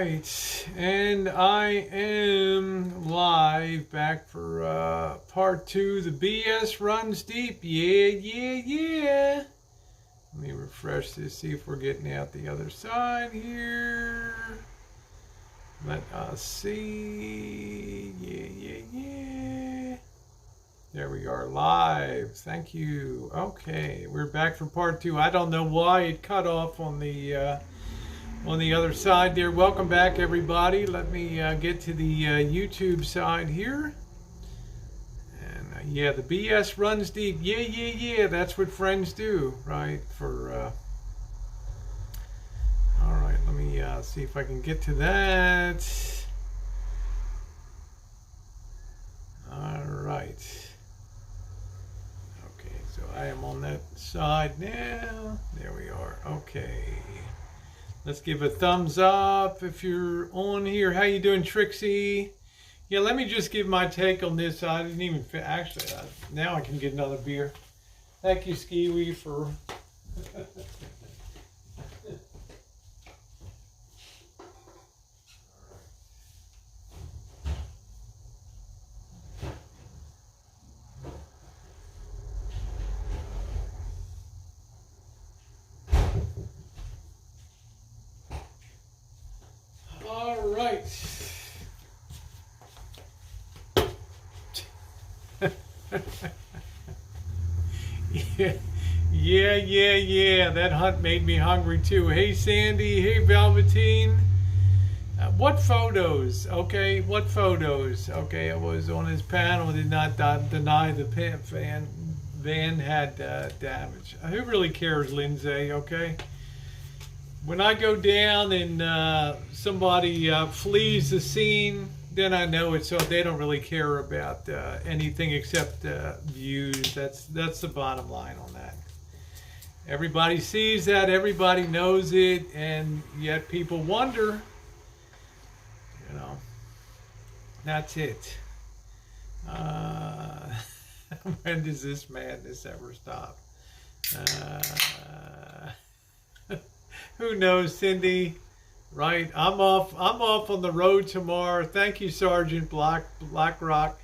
right, and I am live back for part two. The BS runs deep. Yeah. Let me refresh this, see if we're getting out the other side here. Let us see. Yeah. There we are live. Thank you. Okay, we're back for part two. I don't know why it cut off on the other side there. Welcome back, everybody. Let me get to the YouTube side here. And yeah, the BS runs deep. Yeah. That's what friends do, right? All right, let me see if I can get to that. All right. Okay, so I am on that side now. There we are. Okay. Let's give a thumbs up if you're on here. How you doing, Trixie? Yeah, let me just give my take on this. I didn't even actually. Now I can get another beer. Thank you, Skiwi, for. All right. Yeah. That hunt made me hungry too. Hey, Sandy. Hey, Velveteen. What photos? Okay, what photos? Okay, I was on his panel. Did not deny the van had damage. Who really cares, Lindsay? Okay. When I go down and somebody flees the scene, then I know it. So they don't really care about anything except views. That's the bottom line on that. Everybody sees that, everybody knows it, and yet people wonder. You know, that's it. When does this madness ever stop? Who knows, Cindy? Right? I'm off on the road tomorrow. Thank you, Sergeant Blackrock.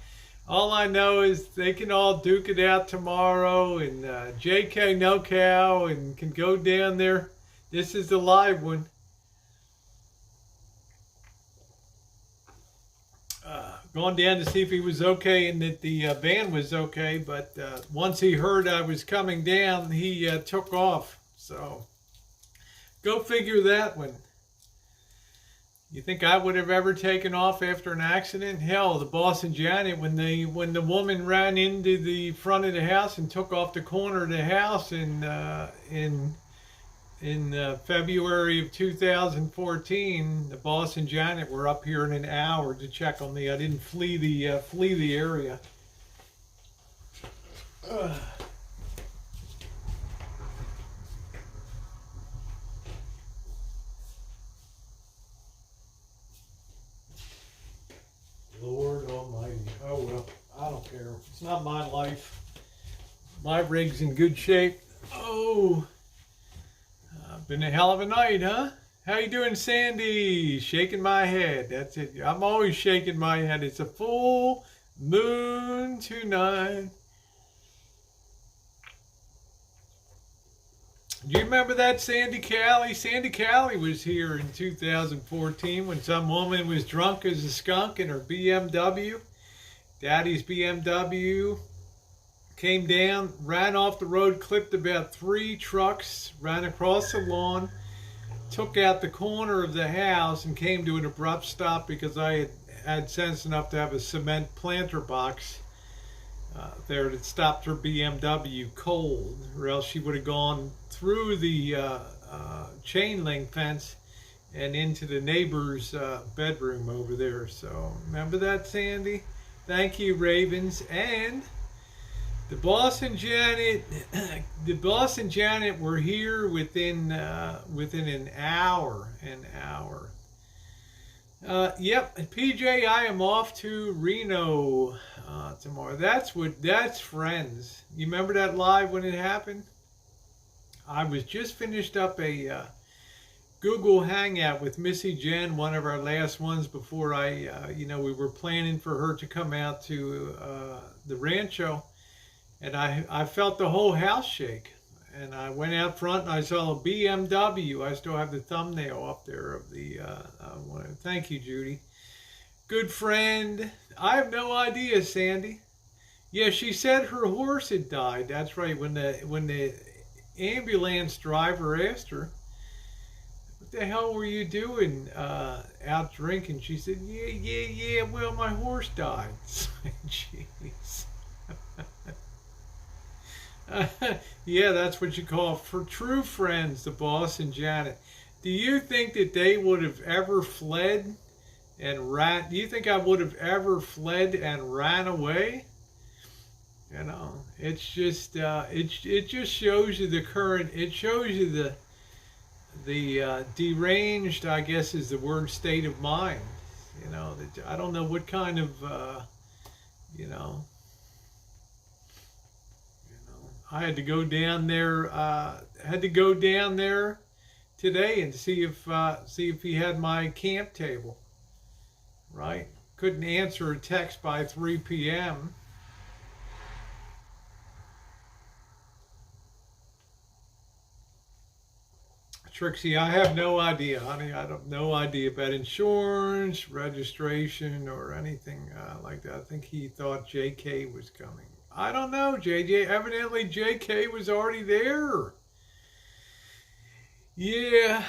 All I know is they can all duke it out tomorrow, and JK No Cow and can go down there. This is the live one. Going down to see if he was okay and that the van was okay, but once he heard I was coming down, he took off. So go figure that one. You think I would have ever taken off after an accident? Hell, the boss and Janet, when the woman ran into the front of the house and took off the corner of the house in February of 2014, the boss and Janet were up here in an hour to check on me. I didn't flee the area. Lord Almighty. Oh well, I don't care. It's not my life. My rig's in good shape. Oh, been a hell of a night, huh? How you doing, Sandy? Shaking my head. That's it. I'm always shaking my head. It's a full moon tonight. Do you remember that Sandy Callie? Sandy Callie was here in 2014 when some woman was drunk as a skunk in her BMW. Daddy's BMW came down, ran off the road, clipped about 3 trucks, ran across the lawn, took out the corner of the house, and came to an abrupt stop because I had sense enough to have a cement planter box there that stopped her BMW cold, or else she would have gone through the chain link fence and into the neighbor's bedroom over there. So remember that, Sandy? Thank you, Ravens. And the boss and Janet were here within an hour. Yep, PJ, I am off to Reno tomorrow. That's friends. You remember that live when it happened? I was just finished up a Google Hangout with Missy Jen, one of our last ones before we were planning for her to come out to the rancho, and I felt the whole house shake. And I went out front and I saw a BMW. I still have the thumbnail up there of the. Thank you, Judy. Good friend. I have no idea, Sandy. Yeah, she said her horse had died. That's right. When the ambulance driver asked her, "What the hell were you doing out drinking?" She said, "Yeah. Well, my horse died." Jeez. Yeah, that's what you call for true friends, the boss and Janet. Do you think that they would have ever fled and ran? Do you think I would have ever fled and ran away? You know, it's just it just shows you the current. It shows you the deranged, I guess, is the word, state of mind. You know, that I don't know what kind of you know. I had to go down there. Had to go down there today and see if he had my camp table. Right? Couldn't answer a text by 3 p.m. Trixie, I have no idea, honey. I have no idea about insurance, registration, or anything like that. I think he thought JK was coming. I don't know, JJ. Evidently, JK was already there. Yeah,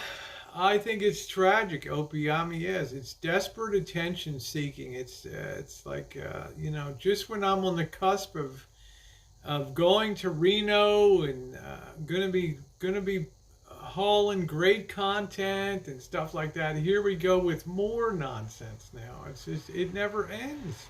I think it's tragic, Opiami is. It's desperate attention seeking. It's like, just when I'm on the cusp of going to Reno and gonna be hauling great content and stuff like that. Here we go with more nonsense now. It's just, it never ends.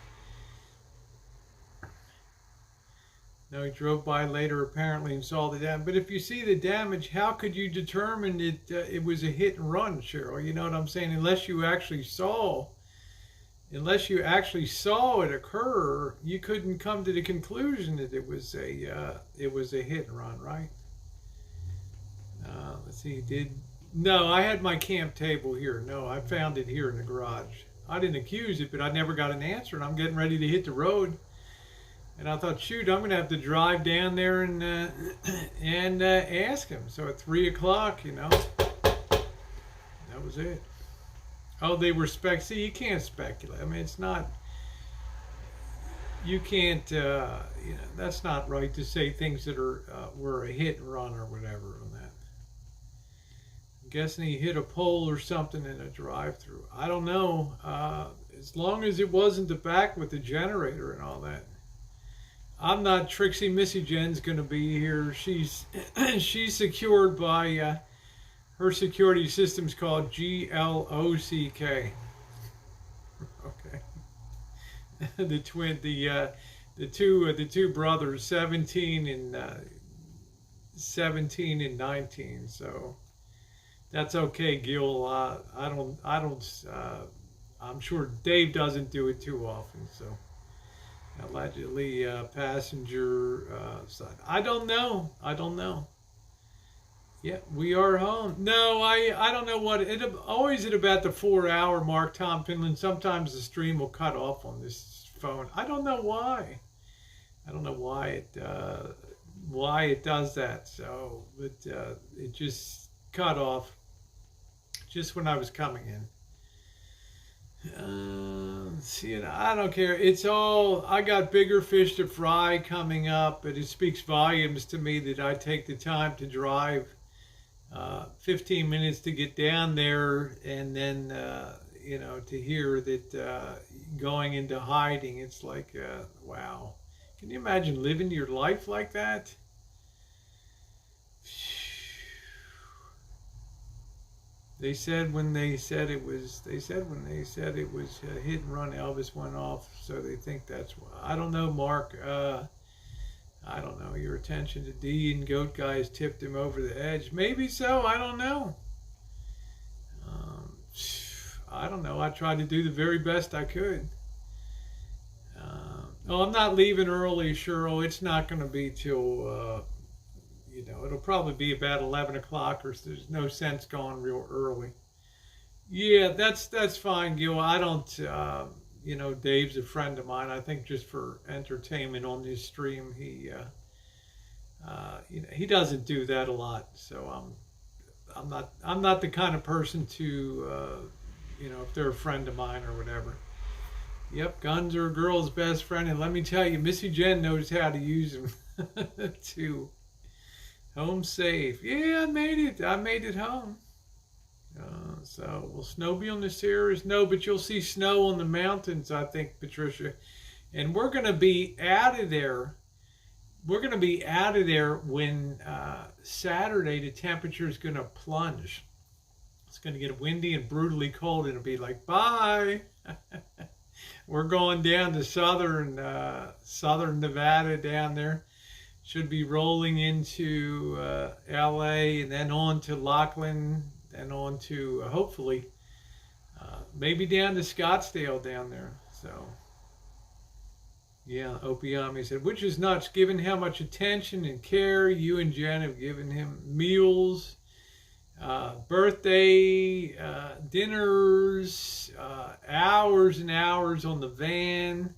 No, he drove by later apparently and saw the damage. But if you see the damage, how could you determine that it was a hit and run, Cheryl? You know what I'm saying? Unless you actually saw it occur, you couldn't come to the conclusion that it was a hit and run, right? Let's see. No, I had my camp table here. No, I found it here in the garage. I didn't accuse it, but I never got an answer, and I'm getting ready to hit the road. And I thought, shoot, I'm going to have to drive down there and ask him. So at 3 o'clock, that was it. Oh, they were see, you can't speculate. I mean, it's not, you can't, that's not right to say things that were a hit and run or whatever on that. I'm guessing he hit a pole or something in a drive-through. I don't know. As long as it wasn't the back with the generator and all that. I'm not Trixie. Missy Jen's going to be here. She's secured by her security system's called GLOCK. Okay. The two brothers, 17 and 19. So that's okay, Gil. I'm sure Dave doesn't do it too often. So. Allegedly passenger side. I don't know. Yeah, we are home. No, I don't know what always at about the 4-hour mark, Tom Finland. Sometimes the stream will cut off on this phone. I don't know why. Why it does that. So, but it just cut off just when I was coming in. I don't care. It's all, I got bigger fish to fry coming up, but it speaks volumes to me that I take the time to drive 15 minutes to get down there, and then to hear that going into hiding, it's like wow. Can you imagine living your life like that? They said when they said it was a hit and run, Elvis went off, so they think that's why. I don't know, Mark. I don't know. Your attention to D and Goat Guys tipped him over the edge. Maybe so. I don't know. I don't know. I tried to do the very best I could. I'm not leaving early, Cheryl. It's not going to be till it'll probably be about 11 o'clock, or there's no sense going real early. Yeah, that's fine, Gil. I don't, Dave's a friend of mine. I think just for entertainment on this stream, he doesn't do that a lot. So I'm not the kind of person to, if they're a friend of mine or whatever. Yep, guns are a girl's best friend, and let me tell you, Missy Jen knows how to use them too. Home safe. Yeah, I made it home. So will snow be on the Sierras? No, but you'll see snow on the mountains, I think, Patricia. And we're going to be out of there. We're going to be out of there when Saturday the temperature is going to plunge. It's going to get windy and brutally cold, and it'll be like, bye. We're going down to southern Nevada down there. Should be rolling into LA, and then on to Laughlin, and on to hopefully maybe down to Scottsdale down there. So yeah, Opiami said, which is nuts given how much attention and care you and Jen have given him. Meals, birthday, dinners, hours and hours on the van,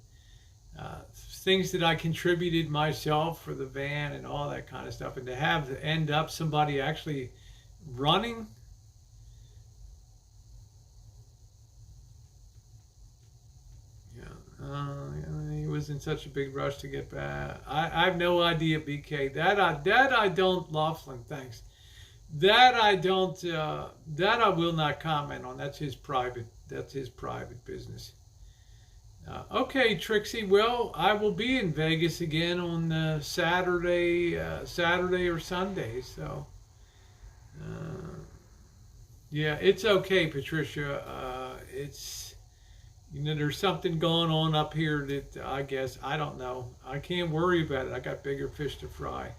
things that I contributed myself for the van and all that kind of stuff. And to have to end up somebody actually running. He was in such a big rush to get back. I have no idea, BK. That I don't, Laughlin, thanks. That I will not comment on. That's his private business. Okay, Trixie. Well, I will be in Vegas again on Saturday or Sunday. So, yeah, it's okay, Patricia. It's there's something going on up here that I guess I don't know. I can't worry about it. I got bigger fish to fry.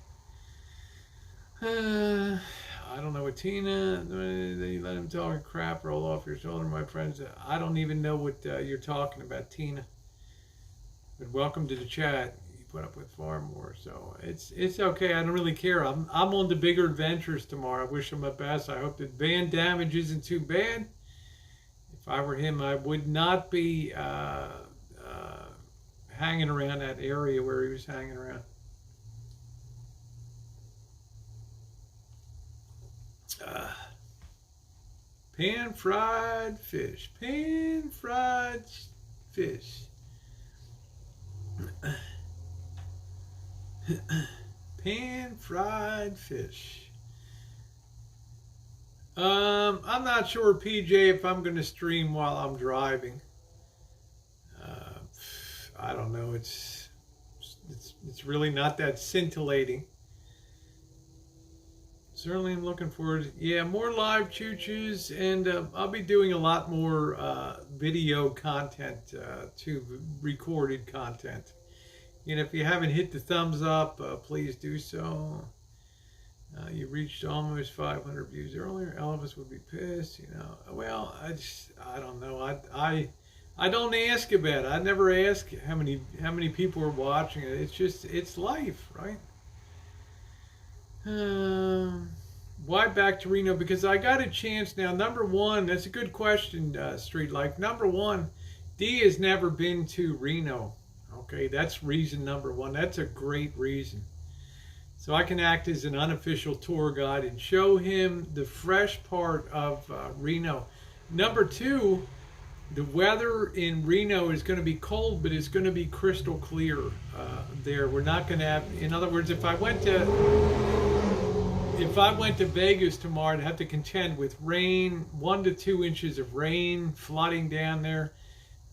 I don't know what Tina, they let him talk crap, roll off your shoulder, my friends. I don't even know what you're talking about, Tina. But welcome to the chat. You put up with far more, so it's okay. I don't really care. I'm on the bigger adventures tomorrow. I wish him the best. I hope that van damage isn't too bad. If I were him, I would not be hanging around that area where he was hanging around. Pan-fried fish. Pan-fried fish. Pan-fried fish. I'm not sure, PJ, if I'm going to stream while I'm driving. I don't know. It's really not that scintillating. Certainly I'm looking forward to, yeah, more live choo-choos, and I'll be doing a lot more video content, too, recorded content. And if you haven't hit the thumbs up, please do so. You reached almost 500 views earlier. Elvis would be pissed, Well, I don't know. I don't ask about it. I never ask how many people are watching it. It's life, right? Why back to Reno? Because I got a chance now. Number one, that's a good question, Street Life. Number one, D has never been to Reno. Okay, that's reason number one. That's a great reason. So I can act as an unofficial tour guide and show him the fresh part of Reno. Number two, the weather in Reno is going to be cold, but it's going to be crystal clear there. We're not going to have, in other words, if I went to Vegas tomorrow, I'd have to contend with rain, 1 to 2 inches of rain, flooding down there.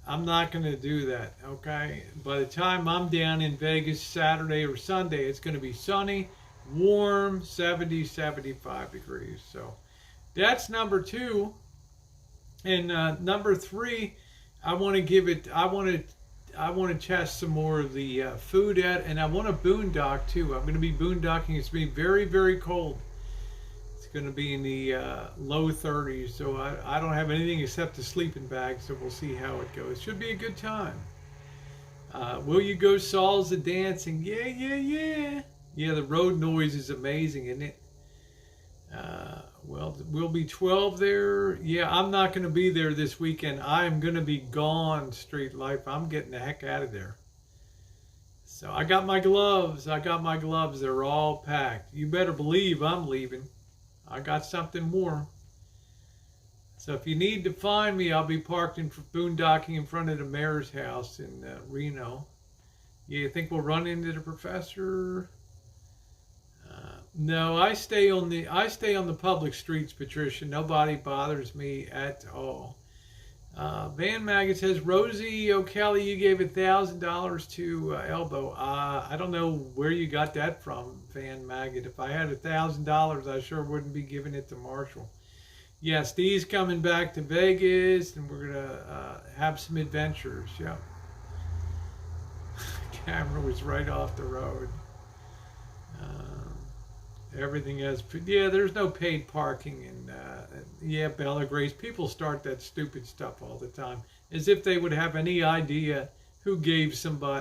I'm not going to do that, okay? By the time I'm down in Vegas Saturday or Sunday, it's going to be sunny, warm, 70, 75 degrees. So that's number two. And number three, I want to test some more of the food and I want to boondock too. I'm going to be boondocking. It's going to be very, very cold. It's going to be in the low 30s, so I don't have anything except a sleeping bag, so we'll see how it goes. Should be a good time. Will you go Saul's the dancing? Yeah. Yeah, the road noise is amazing, isn't it? Well, we'll be 12 there. Yeah, I'm not going to be there this weekend. I am going to be gone, Street Life. I'm getting the heck out of there. So I got my gloves. I got my gloves. They're all packed. You better believe I'm leaving. I got something warm. So if you need to find me, I'll be parked in boondocking in front of the mayor's house in Reno. You think we'll run into the professor? No, I stay on the public streets, Patricia. Nobody bothers me at all. Van Maggot says, Rosie O'Kelly, you gave $1,000 to Elbow. I don't know where you got that from, Van Maggot. If I had $1,000, I sure wouldn't be giving it to Marshall. Yeah, Steve's coming back to Vegas, and we're gonna have some adventures. Yeah. Camera was right off the road. Everything has, yeah, there's no paid parking. And yeah, Bella Grace, people start that stupid stuff all the time as if they would have any idea who gave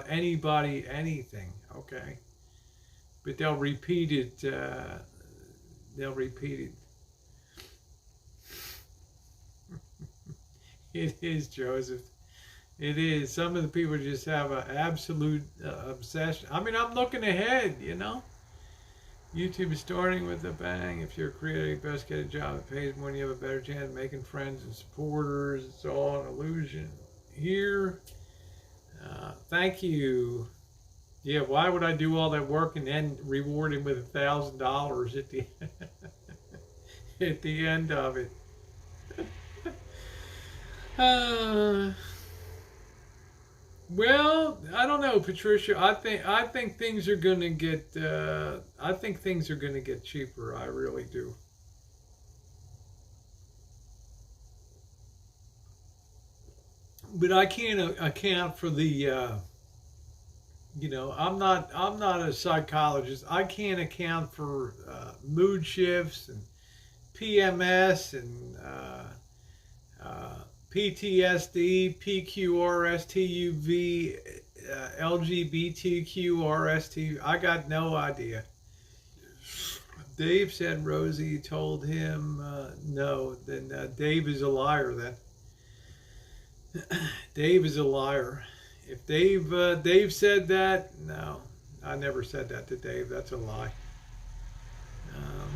anybody anything, okay? But they'll repeat it. It is, Joseph. It is. Some of the people just have an absolute obsession. I mean, I'm looking ahead, you know? YouTube is starting with a bang. If you're a creator, you best get a job that pays more, and you have a better chance of making friends and supporters. It's all an illusion. Here, thank you. Yeah, why would I do all that work and then reward him with $1,000 at the at the end of it? Well, I don't know, Patricia. I think things are gonna get. I think things are gonna get cheaper. I really do. But I can't account for the. You know, I'm not a psychologist. I can't account for mood shifts and PMS and PTSD, PQRSTUV, LGBTQRST. I got no idea. Dave said Rosie told him no. Then Dave is a liar. Then Dave is a liar. If Dave said that, no, I never said that to Dave. That's a lie.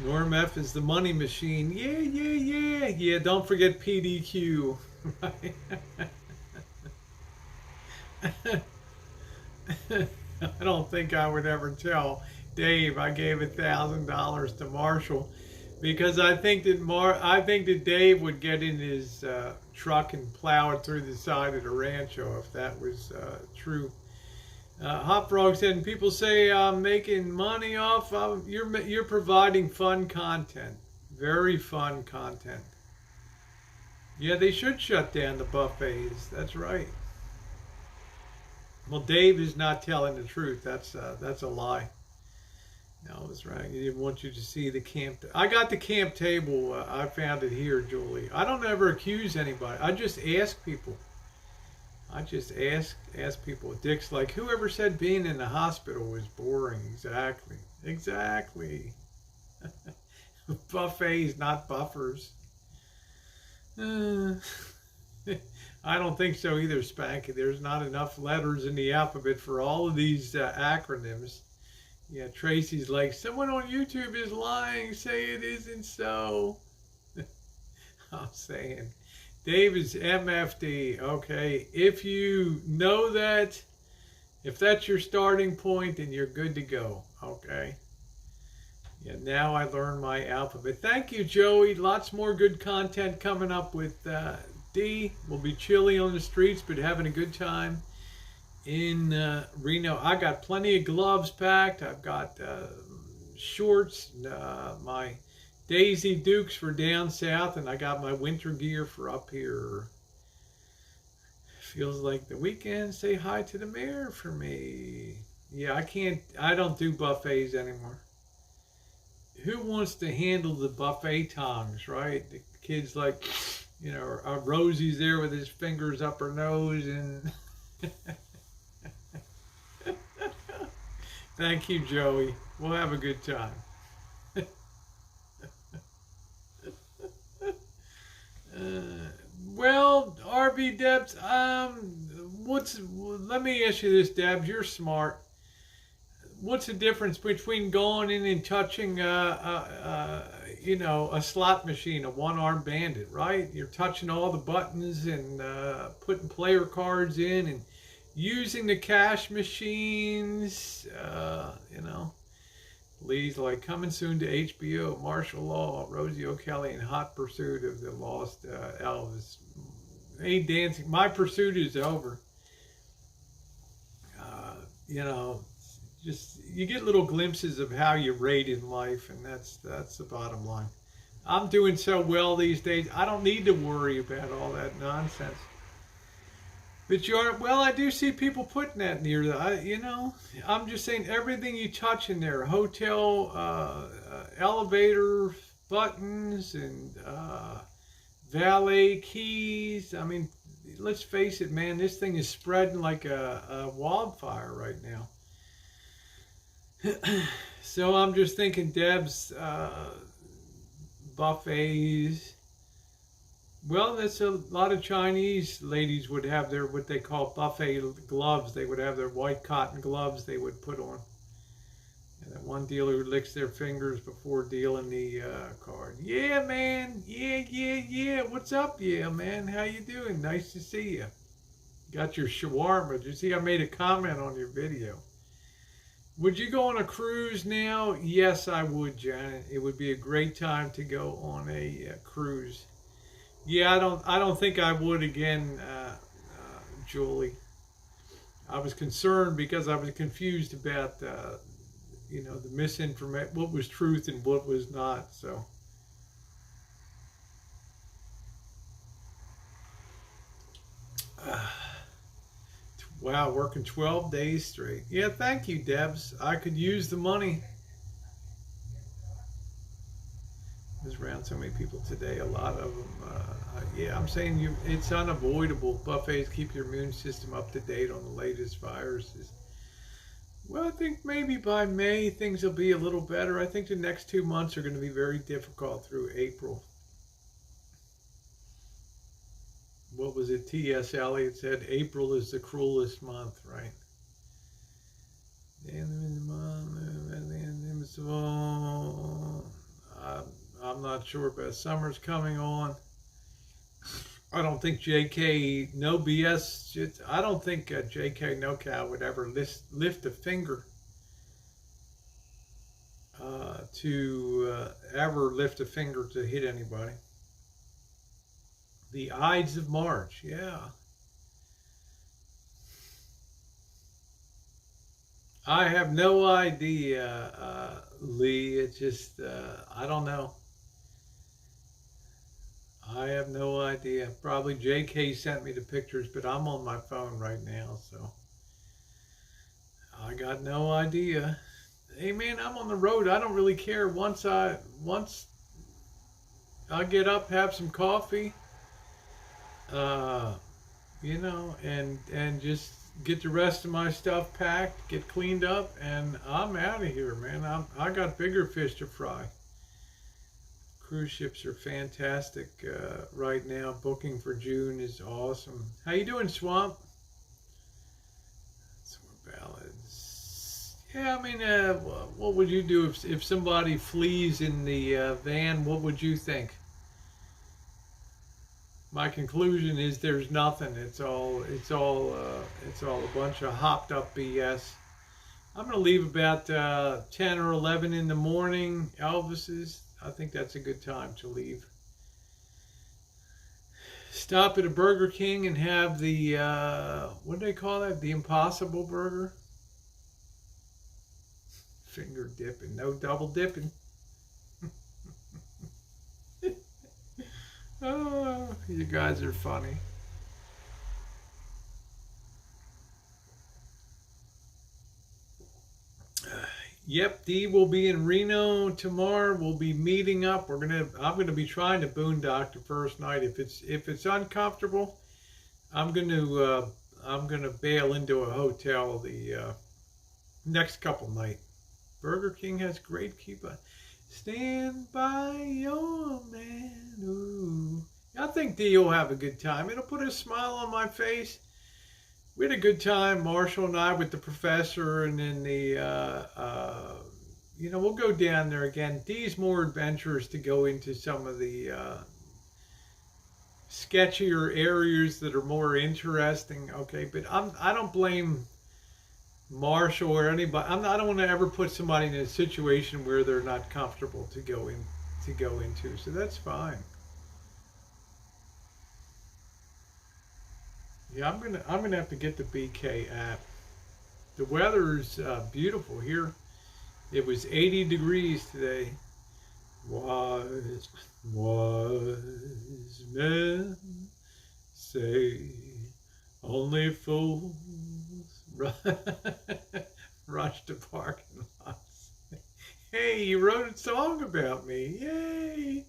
Norm F is the money machine. Yeah. Don't forget PDQ. Right? I don't think I would ever tell Dave I gave $1,000 to Marshall, because I think that Dave would get in his truck and plow it through the side of the Rancho if that was true. Hot Frog said, and people say I'm making money off of you're providing fun content, very fun content. Yeah, they should shut down the buffets. That's right. Well, Dave is not telling the truth. That's a lie. No, that's right. He didn't want you to see the camp. I got the camp table. I found it here, Julie. I don't ever accuse anybody. I just ask people. I just ask people. Dick's like, whoever said being in the hospital was boring? Exactly. Buffets, not buffers. I don't think so either, Spanky. There's not enough letters in the alphabet for all of these acronyms. Yeah, Tracy's like, someone on YouTube is lying. Say it isn't so. I'm saying, Dave is MFD. Okay, if you know that, if that's your starting point, then you're good to go. Okay. Yeah, now I learned my alphabet. Thank you, Joey. Lots more good content coming up with D. We'll be chilly on the streets, but having a good time in Reno. I got plenty of gloves packed. I've got shorts, my Daisy Dukes for down south, and I got my winter gear for up here. Feels like the weekend. Say hi to the mayor for me. Yeah, I don't do buffets anymore. Who wants to handle the buffet tongs, right? The kids like, you know, Rosie's there with his fingers up her nose and... Thank you, Joey. We'll have a good time. Well, RV Debs, let me ask you this, Debs, you're smart. What's the difference between going in and touching, a slot machine, a one-armed bandit, right? You're touching all the buttons and putting player cards in and using the cash machines, Lee's like coming soon to HBO, Martial Law, Rosie O'Kelly, and Hot Pursuit of the Lost Elvis. Hey, dancing. My pursuit is over. Just you get little glimpses of how you rate in life, and that's the bottom line. I'm doing so well these days. I don't need to worry about all that nonsense. But I do see people putting that near the, I'm just saying everything you touch in there, hotel, elevator buttons and valet keys. I mean, let's face it, man, this thing is spreading like a wildfire right now. So I'm just thinking Deb's buffets. Well, that's a lot of Chinese ladies would have their what they call buffet gloves. They would have their white cotton gloves they would put on. And that one dealer who licks their fingers before dealing the card. Yeah, man. Yeah. What's up? Yeah, man. How you doing? Nice to see you. Got your shawarma. Did you see I made a comment on your video? Would you go on a cruise now? Yes, I would, Janet. It would be a great time to go on a cruise. Yeah, I don't think I would again, Julie. I was concerned because I was confused about, the misinformation, what was truth and what was not. So, wow, working 12 days straight. Yeah, thank you, Debs. I could use the money. There's around so many people today, a lot of them. I'm saying it's unavoidable. Buffets keep your immune system up to date on the latest viruses. Well, I think maybe by May things will be a little better. I think the next 2 months are going to be very difficult through April. What was it? T.S. Eliot said, April is the cruelest month, right? I'm not sure, but summer's coming on. I don't think J.K. No BS. I don't think J.K. No Cow would ever lift a finger to ever lift a finger to hit anybody. The Ides of March, yeah. I have no idea, Lee. It's just, I don't know. I have no idea. Probably JK sent me the pictures, but I'm on my phone right now, so I got no idea. Hey man, I'm on the road. I don't really care. Once I get up, have some coffee, and just get the rest of my stuff packed, get cleaned up, and I'm out of here, man. I got bigger fish to fry. Cruise ships are fantastic right now. Booking for June is awesome. How you doing, Swamp? Some ballads. Yeah, I mean, what would you do if somebody flees in the van? What would you think? My conclusion is there's nothing. It's all a bunch of hopped up BS. I'm gonna leave about 10 or 11 in the morning. Elvis's. I think that's a good time to leave. Stop at a Burger King and have the, what do they call that? The Impossible Burger? Finger dipping, no double dipping. Oh, you guys are funny. Yep, Dee will be in Reno tomorrow. We'll be meeting up. I'm gonna be trying to boondock the first night. If it's uncomfortable, I'm gonna bail into a hotel the next couple nights. Burger King has great keep-on. Stand by your man. Ooh. I think Dee will have a good time. It'll put a smile on my face. We had a good time, Marshall and I, with the professor, and then we'll go down there again. Dee's more adventurous to go into some of the sketchier areas that are more interesting. Okay, but I don't blame Marshall or anybody. I don't want to ever put somebody in a situation where they're not comfortable to go into. So that's fine. Yeah, I'm gonna have to get the BK app. The weather's beautiful here. It was 80 degrees today. Wise men say only fools rush to parking lots. Hey, you wrote a song about me. Yay!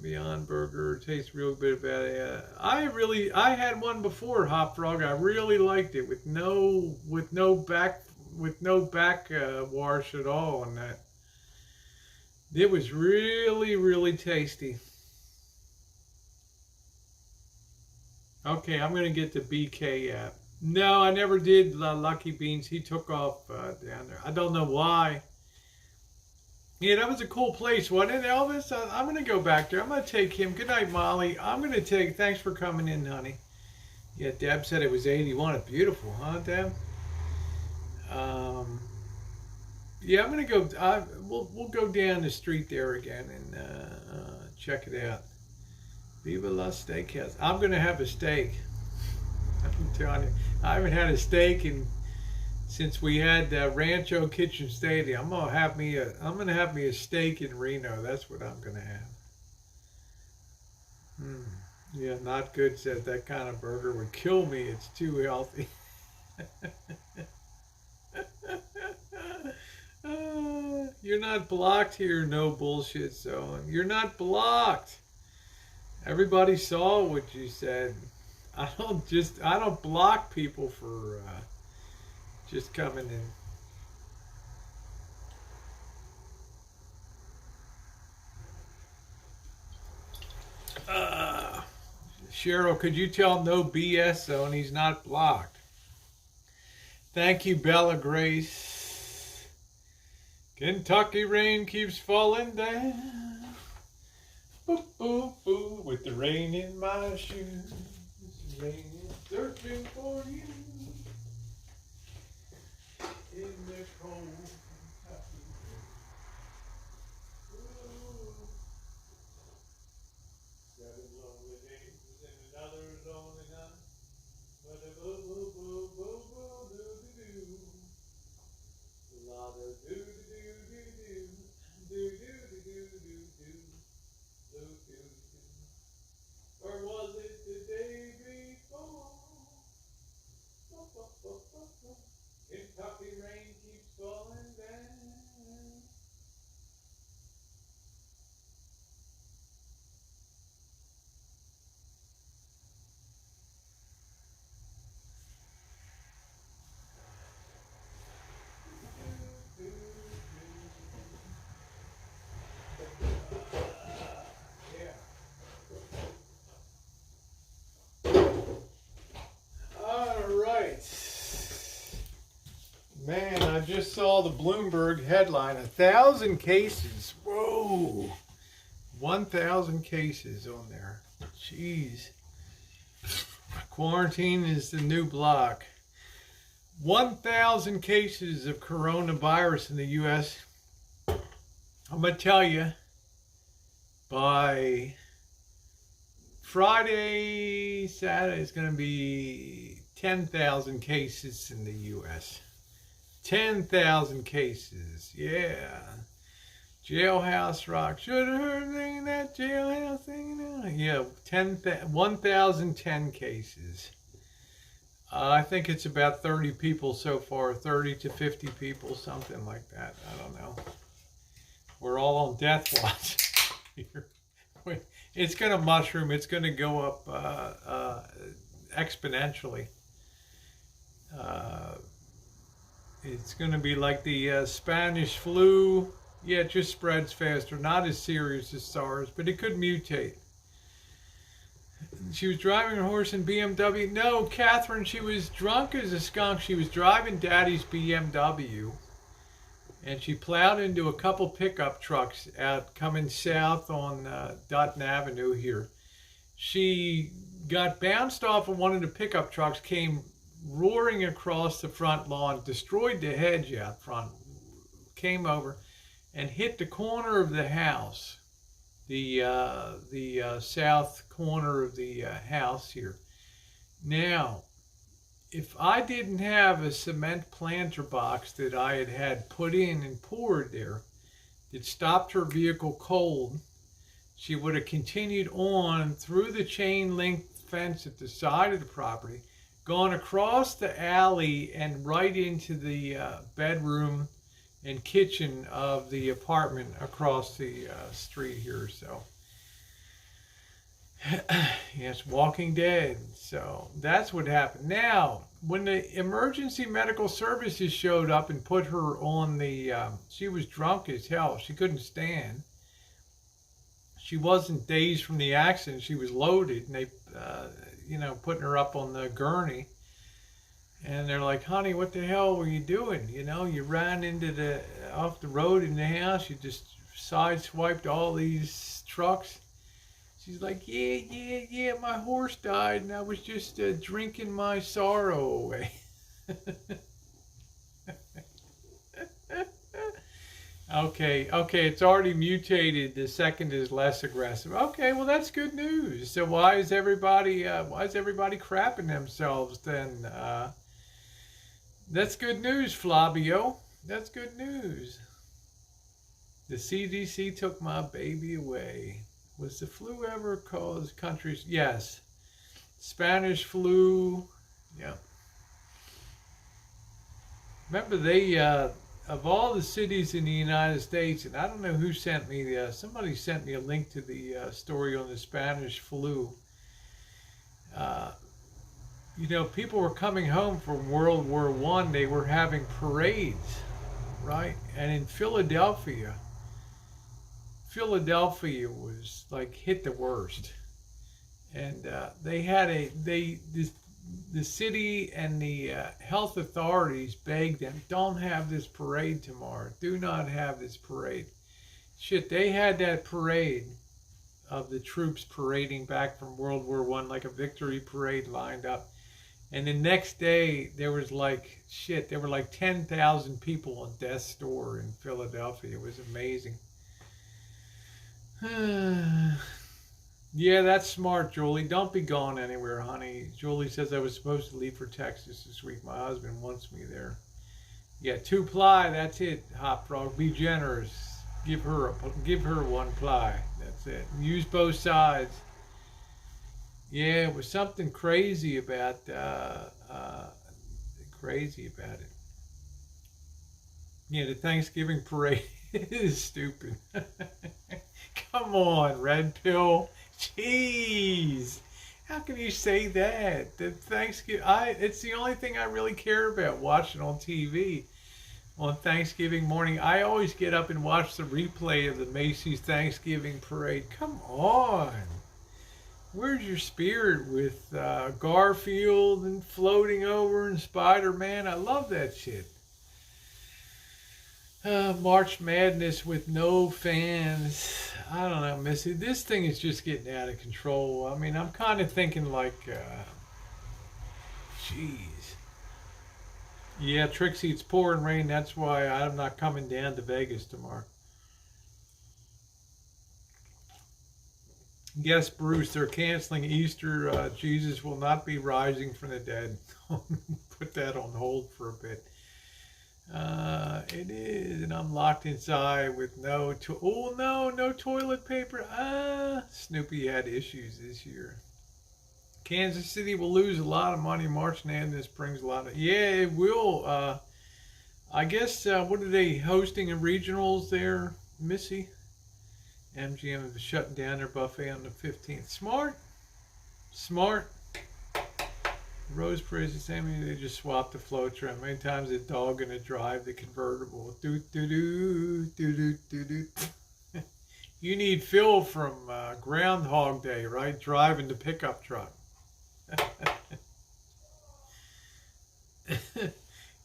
Beyond Burger tastes real good about it. I had one before, Hop Frog. I really liked it with no back wash at all on that. It was really, really tasty. Okay, I'm gonna get the BK app. No, I never did Lucky Beans. He took off down there. I don't know why. Yeah, that was a cool place, wasn't it, Elvis? I'm going to go back there. I'm going to take him. Good night, Molly. Thanks for coming in, honey. Yeah, Deb said it was 81. It's beautiful, huh, Deb? Yeah, I'm going to go. We'll go down the street there again and check it out. Viva La Steakhouse. I'm going to have a steak. I'm telling you. I haven't had a steak since we had Rancho Kitchen Stadium. I'm gonna have me a steak in Reno. That's what I'm gonna have. Yeah, not good. Said that kind of burger would kill me. It's too healthy. You're not blocked here. No bullshit, so you're not blocked. Everybody saw what you said. I don't block people for just coming in. Cheryl, could you tell no BS zone? He's not blocked. Thank you, Bella Grace. Kentucky rain keeps falling down. Boo, boo, boo, with the rain in my shoes. Rain is searching for you. In the cold Kentucky rain. 7 lonely days and another lonely night. But a boo boo boo boo boo doo doo doo. A lot of doo doo doo doo doo doo doo doo doo doo doo. Or was it the day before? Kentucky rain keeps falling down. Man, I just saw the Bloomberg headline, 1,000 cases. Whoa, 1,000 cases on there. Jeez. Quarantine is the new block. 1,000 cases of coronavirus in the U.S. I'm going to tell you, by Friday, Saturday, it's going to be 10,000 cases in the U.S. 10,000 cases, yeah. Jailhouse Rock. Should have heard singing that jailhouse thing now. Yeah, 1,010 cases. I think it's about 30 people so far, 30 to 50 people, something like that. I don't know. We're all on death watch here. It's going to mushroom. It's going to go up exponentially. It's going to be like the Spanish flu. Yeah, it just spreads faster. Not as serious as SARS, but it could mutate. She was driving her horse in BMW. No, Catherine, she was drunk as a skunk. She was driving Daddy's BMW, and she plowed into a couple pickup trucks out coming south on Dutton Avenue here. She got bounced off of one of the pickup trucks, came roaring across the front lawn, destroyed the hedge out front, came over and hit the corner of the house, the south corner of the house here. Now, if I didn't have a cement planter box that I had put in and poured there that stopped her vehicle cold, she would have continued on through the chain link fence at the side of the property, gone across the alley and right into the bedroom and kitchen of the apartment across the street here. So, yes, Walking Dead. So that's what happened. Now, when the emergency medical services showed up and put her on the, she was drunk as hell. She couldn't stand. She wasn't dazed from the accident. She was loaded, and they, putting her up on the gurney. And they're like, honey, what the hell were you doing? You ran off the road in the house. You just sideswiped all these trucks. She's like, yeah, my horse died, and I was just drinking my sorrow away. Okay, it's already mutated. The second is less aggressive. Okay, well, that's good news. So why is everybody crapping themselves then? That's good news, Flavio. That's good news. The CDC took my baby away. Was the flu ever caused countries? Yes. Spanish flu. Yeah. Remember, they, of all the cities in the United States, and I don't know who sent me, somebody sent me a link to the story on the Spanish flu. People were coming home from World War I. They were having parades, right? And in Philadelphia was like hit the worst. And they had the city and the health authorities begged them, don't have this parade tomorrow. Do not have this parade. Shit, they had that parade of the troops parading back from World War I, like a victory parade lined up. And the next day, there were like 10,000 people on death's door in Philadelphia. It was amazing. Yeah, that's smart, Julie. Don't be going anywhere, honey. Julie says I was supposed to leave for Texas this week. My husband wants me there. Yeah, 2-ply, that's it, Hot Frog. Be generous. Give her 1-ply. That's it. Use both sides. Yeah, it was something crazy about it. Yeah, the Thanksgiving parade is stupid. Come on, Red Pill. Jeez. How can you say that? The Thanksgiving, it's the only thing I really care about watching on TV on Thanksgiving morning. I always get up and watch the replay of the Macy's Thanksgiving parade. Come on. Where's your spirit with Garfield and floating over and Spider-Man? I love that shit. March Madness with no fans. I don't know, Missy. This thing is just getting out of control. I mean, I'm kind of thinking like, jeez. Yeah, Trixie, it's pouring rain. That's why I'm not coming down to Vegas tomorrow. Yes, Bruce, they're canceling Easter. Jesus will not be rising from the dead. Put that on hold for a bit. It is, and I'm locked inside with no toilet paper. Snoopy had issues this year. Kansas City will lose a lot of money. March Madness brings a lot of, yeah, it will. I guess, what are they hosting in regionals there, Missy? MGM is shutting down their buffet on the 15th. Smart. Rose Praise the same. They just swapped the flow trim. Many times a dog gonna drive the convertible. Do do do do do do do. You need Phil from Groundhog Day, right? Driving the pickup truck.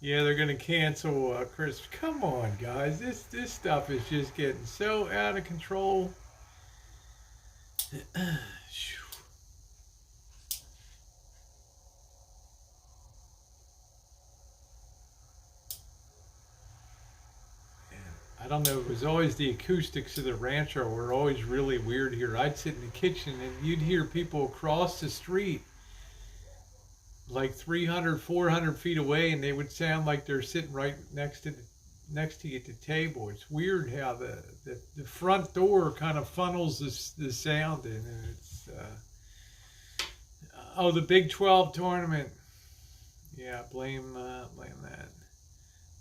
Yeah, they're gonna cancel Chris. Come on, guys. This stuff is just getting so out of control. I don't know, it was always the acoustics of the rancho were always really weird here. I'd sit in the kitchen and you'd hear people across the street like 300, 400 feet away, and they would sound like they're sitting right next to you at the table. It's weird how the front door kind of funnels the sound in, and it's oh, the Big 12 tournament. Yeah, blame that.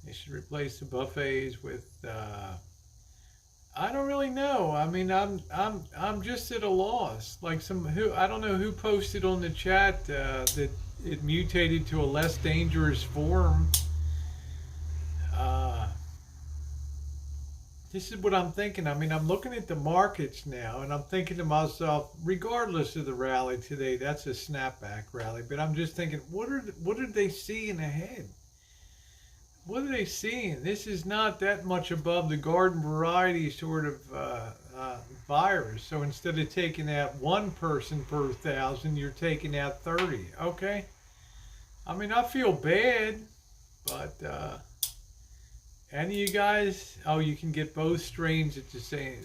They should replace the buffets with. I don't really know. I mean, I'm just at a loss. Like I don't know who posted on the chat that it mutated to a less dangerous form. This is what I'm thinking. I mean, I'm looking at the markets now, and I'm thinking to myself, regardless of the rally today, that's a snapback rally. But I'm just thinking, what are they seeing ahead? What are they seeing? This is not that much above the garden variety sort of virus. So instead of taking out one person per 1,000, you're taking out 30. Okay. I mean, I feel bad, but any of you guys? Oh, you can get both strains at the same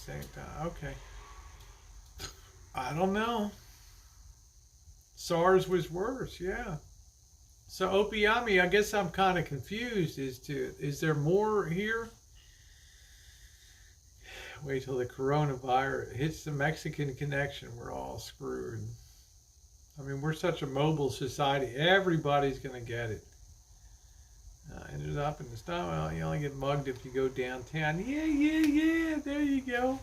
time. Okay. I don't know. SARS was worse. Yeah. So Opiami, I guess I'm kind of confused is there more here? Wait till the coronavirus hits the Mexican connection. We're all screwed. I mean, we're such a mobile society. Everybody's going to get it. Ended up in the stomach. Well, you only get mugged if you go downtown. Yeah. There you go.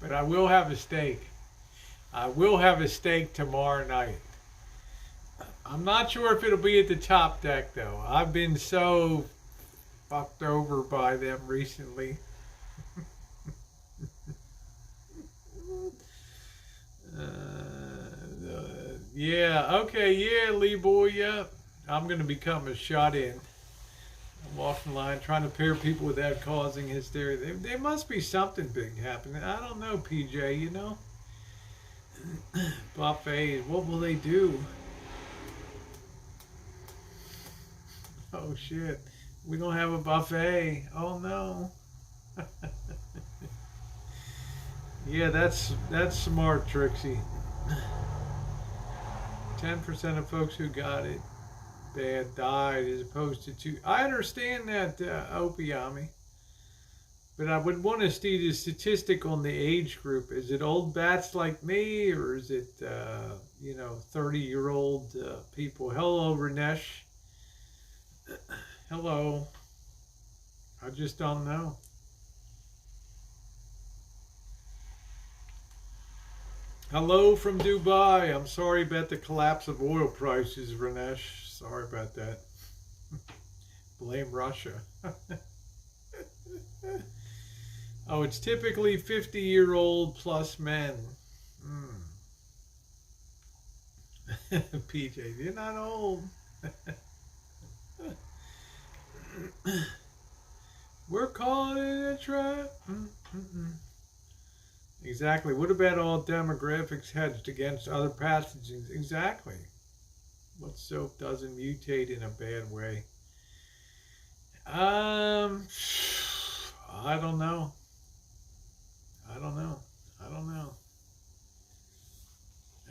But I will have a steak. I will have a steak tomorrow night. I'm not sure if it'll be at the Top Deck, though. I've been so fucked over by them recently. Yeah, okay, yeah, Lee Boy, yeah. I'm going to become a shut-in. I'm walking the line trying to pair people without causing hysteria. There must be something big happening. I don't know, PJ, you know? Buffet, what will they do? Oh shit, we don't have a buffet. Oh no. Yeah, that's smart, Trixie. 10% of folks who got it bad died as opposed to 2. I understand that, Opiami. But I would want to see the statistic on the age group. Is it old bats like me, or is it, 30-year-old people? Hello, Ranesh. Hello. I just don't know. Hello from Dubai. I'm sorry about the collapse of oil prices, Ranesh. Sorry about that. Blame Russia. Oh, it's typically 50-year-old plus men. PJ, you're not old. We're calling it a trap. Exactly. What about all demographics hedged against other pathogens? Exactly. What soap doesn't mutate in a bad way? I don't know.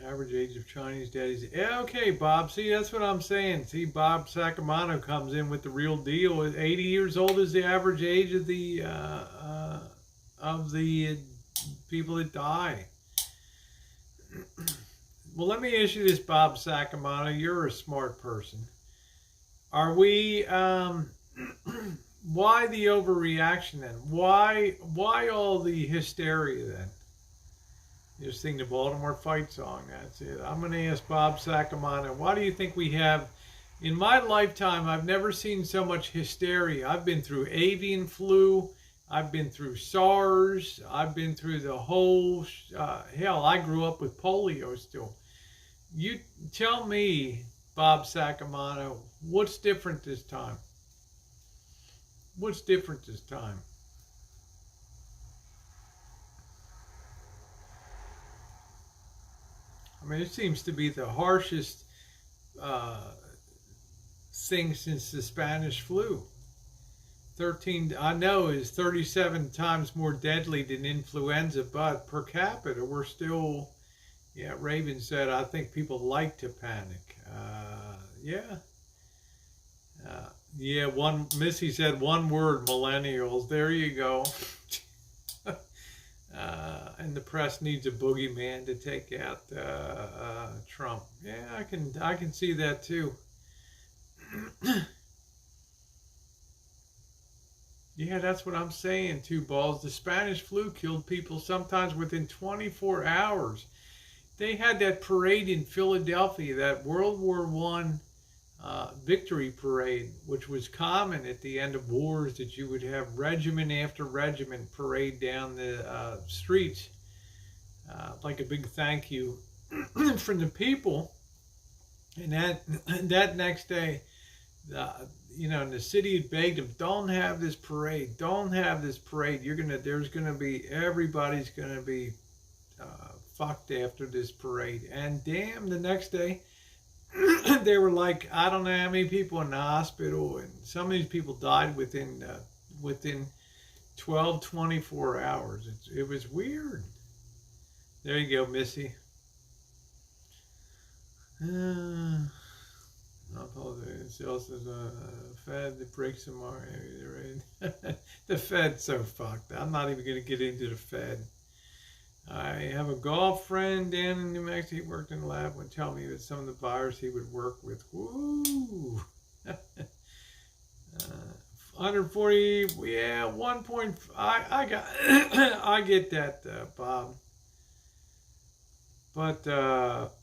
Average age of Chinese daddies. Yeah, okay, Bob. See, that's what I'm saying. See, Bob Sacamano comes in with the real deal. 80 years old is the average age of the people that die. Well, let me ask you this, Bob Sacamano. You're a smart person. Are we? Why the overreaction then? Why all the hysteria then? Just sing the Baltimore fight song. That's it. I'm going to ask Bob Sacamano, why do you think we have, in my lifetime, I've never seen so much hysteria. I've been through avian flu. I've been through SARS. I've been through the whole, hell, I grew up with polio still. You tell me, Bob Sacamano, what's different this time? What's different this time? I mean, it seems to be the harshest thing since the Spanish flu. 13, I know, is 37 times more deadly than influenza, but per capita, we're still, yeah, Raven said, I think people like to panic. Yeah. Yeah, Missy said one word, millennials. There you go. And the press needs a boogeyman to take out Trump. Yeah, I can see that too. Yeah, that's what I'm saying, Two Balls. The Spanish flu killed people sometimes within 24 hours. They had that parade in Philadelphia, that World War I victory parade, which was common at the end of wars, that you would have regiment after regiment parade down the streets, like a big thank you from the people. And that next day, and the city had begged them, don't have this parade, don't have this parade. Everybody's gonna be fucked after this parade. And damn, the next day, they were like, I don't know how many people in the hospital, and some of these people died within 12, 24 hours. It was weird. There you go, Missy. I apologize. It also is a Fed that breaks some more. The Fed's so fucked. I'm not even going to get into the Fed. I have a golf friend down in New Mexico. He worked in the lab, would tell me that some of the virus he would work with. Woo! 140, yeah, 1 point. I got, I get that, Bob. But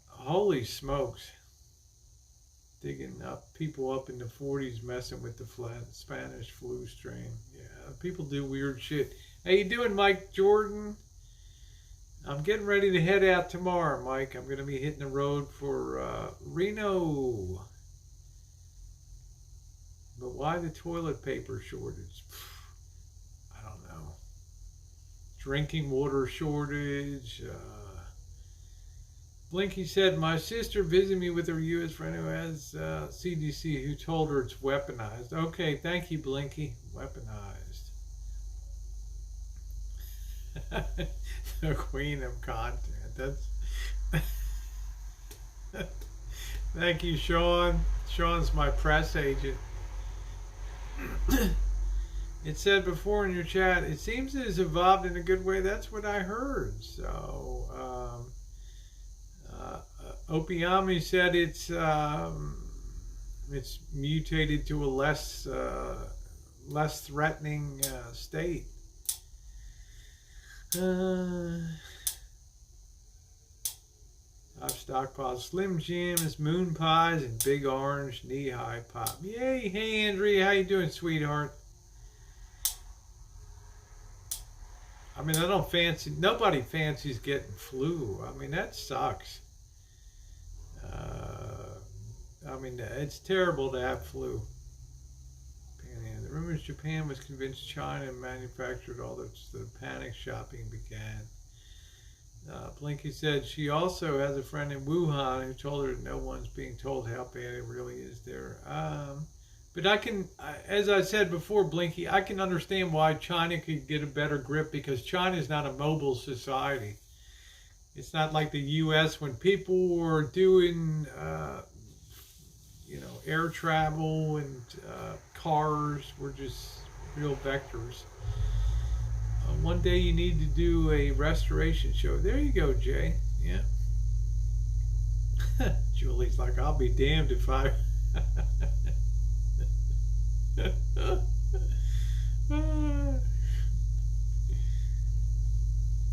holy smokes, digging up people up in the 40s, messing with the Spanish flu strain. Yeah, people do weird shit. How you doing, Mike Jordan? I'm getting ready to head out tomorrow, Mike. I'm going to be hitting the road for Reno. But why the toilet paper shortage? I don't know. Drinking water shortage. Blinky said, my sister visited me with her U.S. friend who has CDC, who told her it's weaponized. Okay, thank you, Blinky. Weaponized. The queen of content. That's thank you, Sean. Sean's my press agent. It said before in your chat, it seems it has evolved in a good way. That's what I heard. So Opiami said it's mutated to a less threatening state. I've stockpiled Slim Jims, moon pies, and big orange knee-high pop. Yay! Hey, Andrea, how you doing, sweetheart? I mean, nobody fancies getting flu. I mean, that sucks. I mean, it's terrible to have flu. The rumors Japan was convinced China manufactured all this. The panic shopping began. Blinky said she also has a friend in Wuhan who told her that no one's being told how bad it really is there. But as I said before, Blinky, I can understand why China could get a better grip, because China is not a mobile society. It's not like the U.S. when people were doing, air travel and cars were just real vectors. One day you need to do a restoration show. There you go, Jay. Yeah. Julie's like, I'll be damned if I...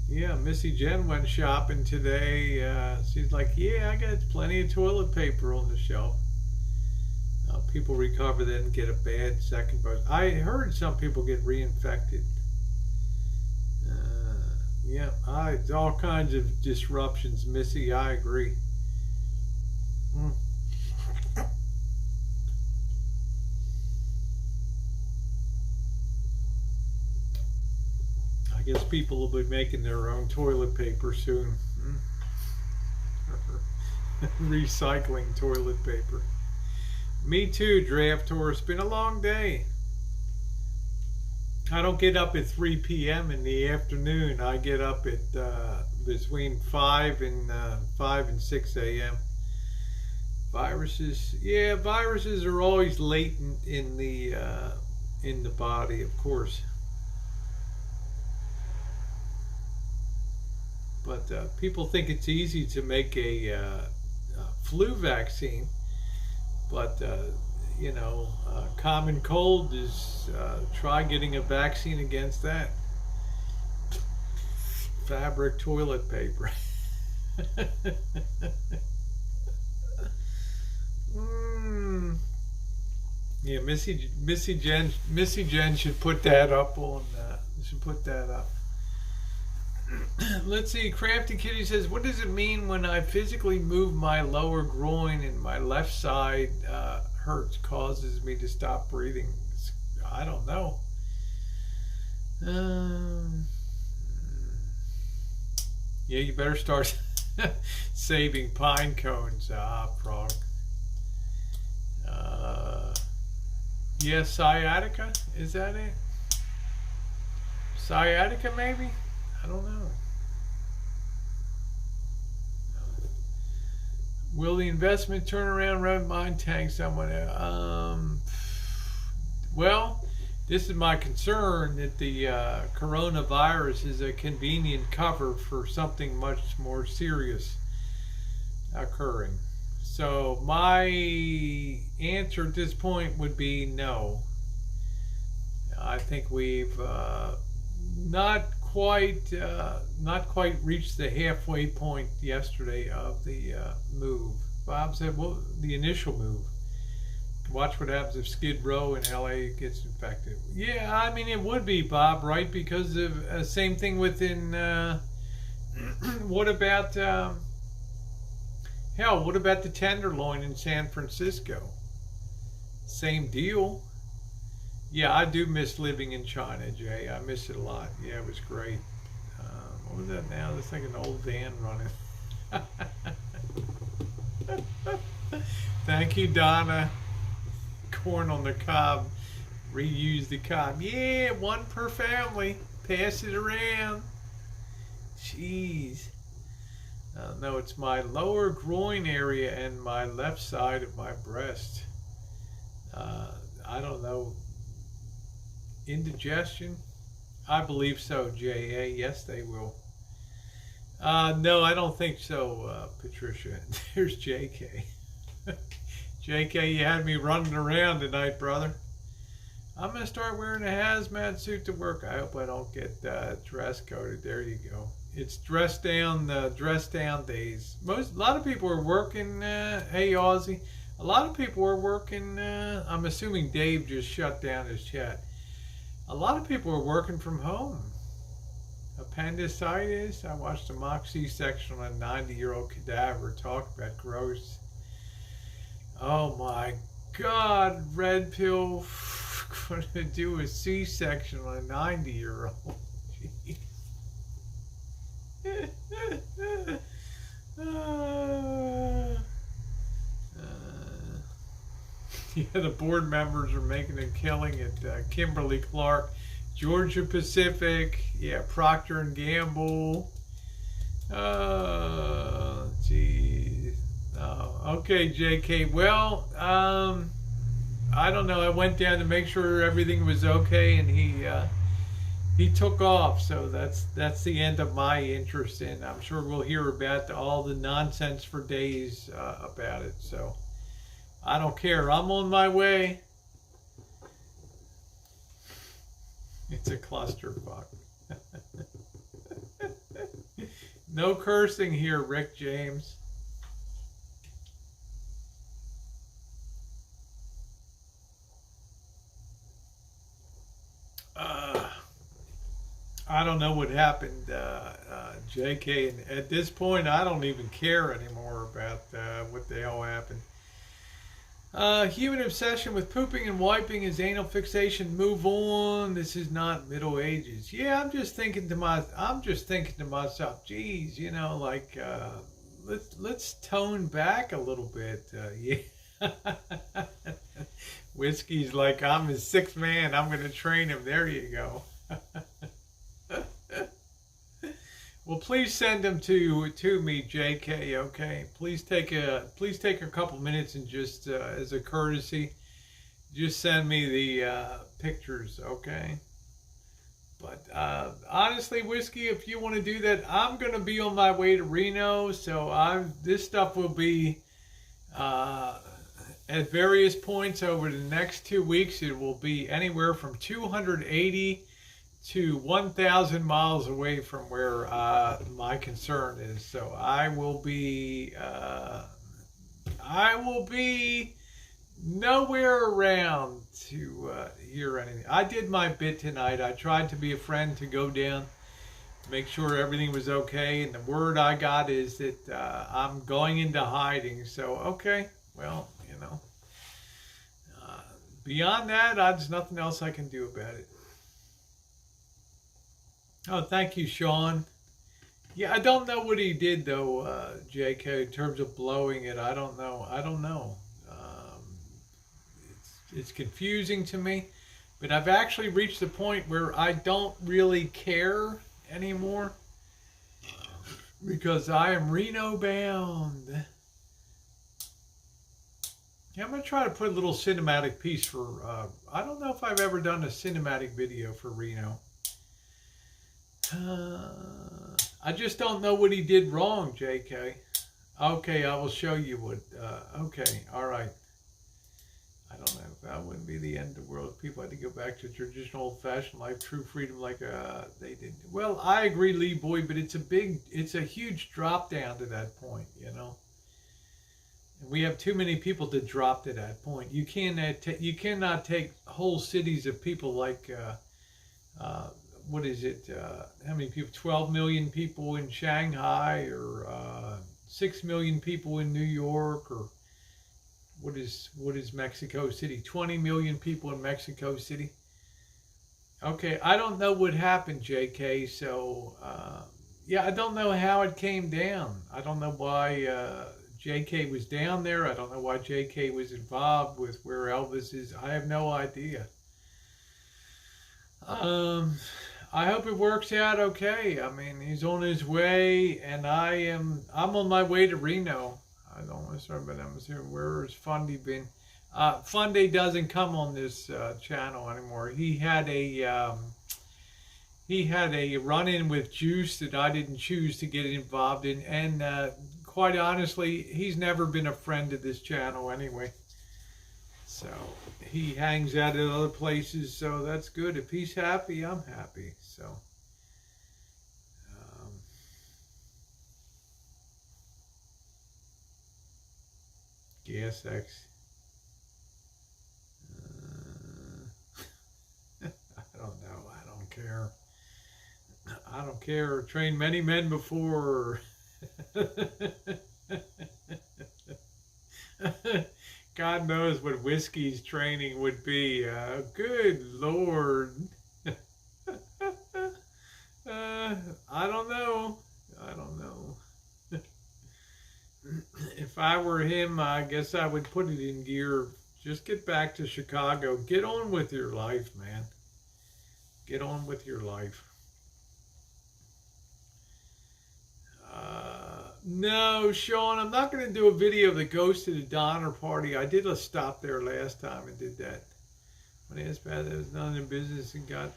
Yeah, Missy Jen went shopping today. She's like, yeah, I got plenty of toilet paper on the shelf. People recover then get a bad second bite. I heard some people get reinfected. Yeah, all kinds of disruptions, Missy. I agree. Mm. I guess people will be making their own toilet paper soon. Recycling toilet paper. Me too, Draftor. It's been a long day. I don't get up at 3 p.m. in the afternoon. I get up at between 5 and 6 a.m. Viruses, yeah, viruses are always latent in the body, of course. But people think it's easy to make a flu vaccine, but common cold is try getting a vaccine against that. Fabric toilet paper. Yeah, Missy Jen should put that up on. Should put that up. Let's see. Crafty Kitty says, "What does it mean when I physically move my lower groin and my left side hurts, causes me to stop breathing?" I don't know. Yeah, you better start saving pine cones, Frog. Yeah, sciatica? Is that it? Sciatica, maybe? I don't know. Will the investment turnaround red mine tank someone? Well, this is my concern, that the coronavirus is a convenient cover for something much more serious occurring. So my answer at this point would be no. I think we've not quite reached the halfway point yesterday of the move. Bob said, well, the initial move. Watch what happens if Skid Row in LA gets infected. Yeah, I mean, it would be, Bob, right? Because of same thing within what about what about the Tenderloin in San Francisco? Same deal. Yeah, I do miss living in China, Jay. I miss it a lot. Yeah, it was great. What was that now? That's like an old van running. Thank you, Donna. Corn on the cob. Reuse the cob. Yeah, one per family. Pass it around. Jeez. No, it's my lower groin area and my left side of my breast. I don't know. Indigestion? I believe so, J.A. Yes, they will. No, I don't think so, Patricia. There's J.K. J.K., you had me running around tonight, brother. I'm going to start wearing a hazmat suit to work. I hope I don't get dress coded. There you go. It's dress down days. A lot of people are working. Hey, Aussie. A lot of people are working. I'm assuming Dave just shut down his chat. A lot of people are working from home. Appendicitis. I watched a mock C-section on a 90-year-old cadaver. Talk about gross. Oh my God, red pill. Going to do a C-section on a 90-year-old. Yeah, the board members are making a killing at Kimberly-Clark, Georgia Pacific, yeah, Procter & Gamble. Oh, geez. Oh, okay, JK. Well, I don't know. I went down to make sure everything was okay, and he took off. So that's the end of my interest in. I'm sure we'll hear about all the nonsense for days about it. So I don't care. I'm on my way. It's a clusterfuck. No cursing here, Rick James. I don't know what happened, JK. And at this point, I don't even care anymore about what the hell happened. Human obsession with pooping and wiping is anal fixation. Move on. This is not Middle Ages. Yeah, I'm just thinking to myself. Geez, you know, like let's tone back a little bit. Yeah. Whiskey's like, I'm his sixth man. I'm going to train him. There you go. Well, please send them to me, JK. Okay, please take a couple minutes and just as a courtesy, just send me the pictures. Okay. But honestly, Whiskey, if you want to do that, I'm gonna be on my way to Reno, so this stuff will be at various points over the next 2 weeks. It will be anywhere from 280 to 1,000 miles away from where my concern is. So I will be nowhere around to hear anything. I did my bit tonight. I tried to be a friend to go down, make sure everything was okay, and the word I got is that I'm going into hiding. So okay, well, you know, beyond that, there's nothing else I can do about it. Oh, thank you, Sean. Yeah, I don't know what he did though, JK, in terms of blowing it. I don't know. It's confusing to me, but I've actually reached the point where I don't really care anymore because I am Reno bound. Yeah, I'm gonna try to put a little cinematic piece for. I don't know if I've ever done a cinematic video for Reno. I just don't know what he did wrong, JK. Okay, I will show you what. Okay, all right. I don't know. That wouldn't be the end of the world if people had to go back to traditional old-fashioned life, true freedom like they did. Well, I agree, Lee Boy, but it's a huge drop down to that point, you know. And we have too many people to drop to that point. You cannot take whole cities of people like. What is it? How many people? 12 million people in Shanghai, or 6 million people in New York, or what is Mexico City? 20 million people in Mexico City. Okay, I don't know what happened, JK. So yeah, I don't know how it came down. I don't know why JK was down there. I don't know why JK was involved with where Elvis is. I have no idea. I hope it works out okay. I mean, he's on his way, and I'm on my way to Reno. I don't want to start, but I'm here. Where has Fundy been? Fundy doesn't come on this channel anymore. He had a run-in with Juice that I didn't choose to get involved in, and quite honestly, he's never been a friend of this channel anyway. So he hangs out at other places, so that's good. If he's happy, I'm happy. So Gas X. I don't know. I don't care. I don't care. Trained many men before. God knows what Whiskey's training would be. Good Lord. I don't know. If I were him, I guess I would put it in gear. Just get back to Chicago. Get on with your life, man. Get on with your life. No, Sean, I'm not going to do a video of the Ghost of the Donner Party. I did a stop there last time and did that. When I asked about it, was none in business and got...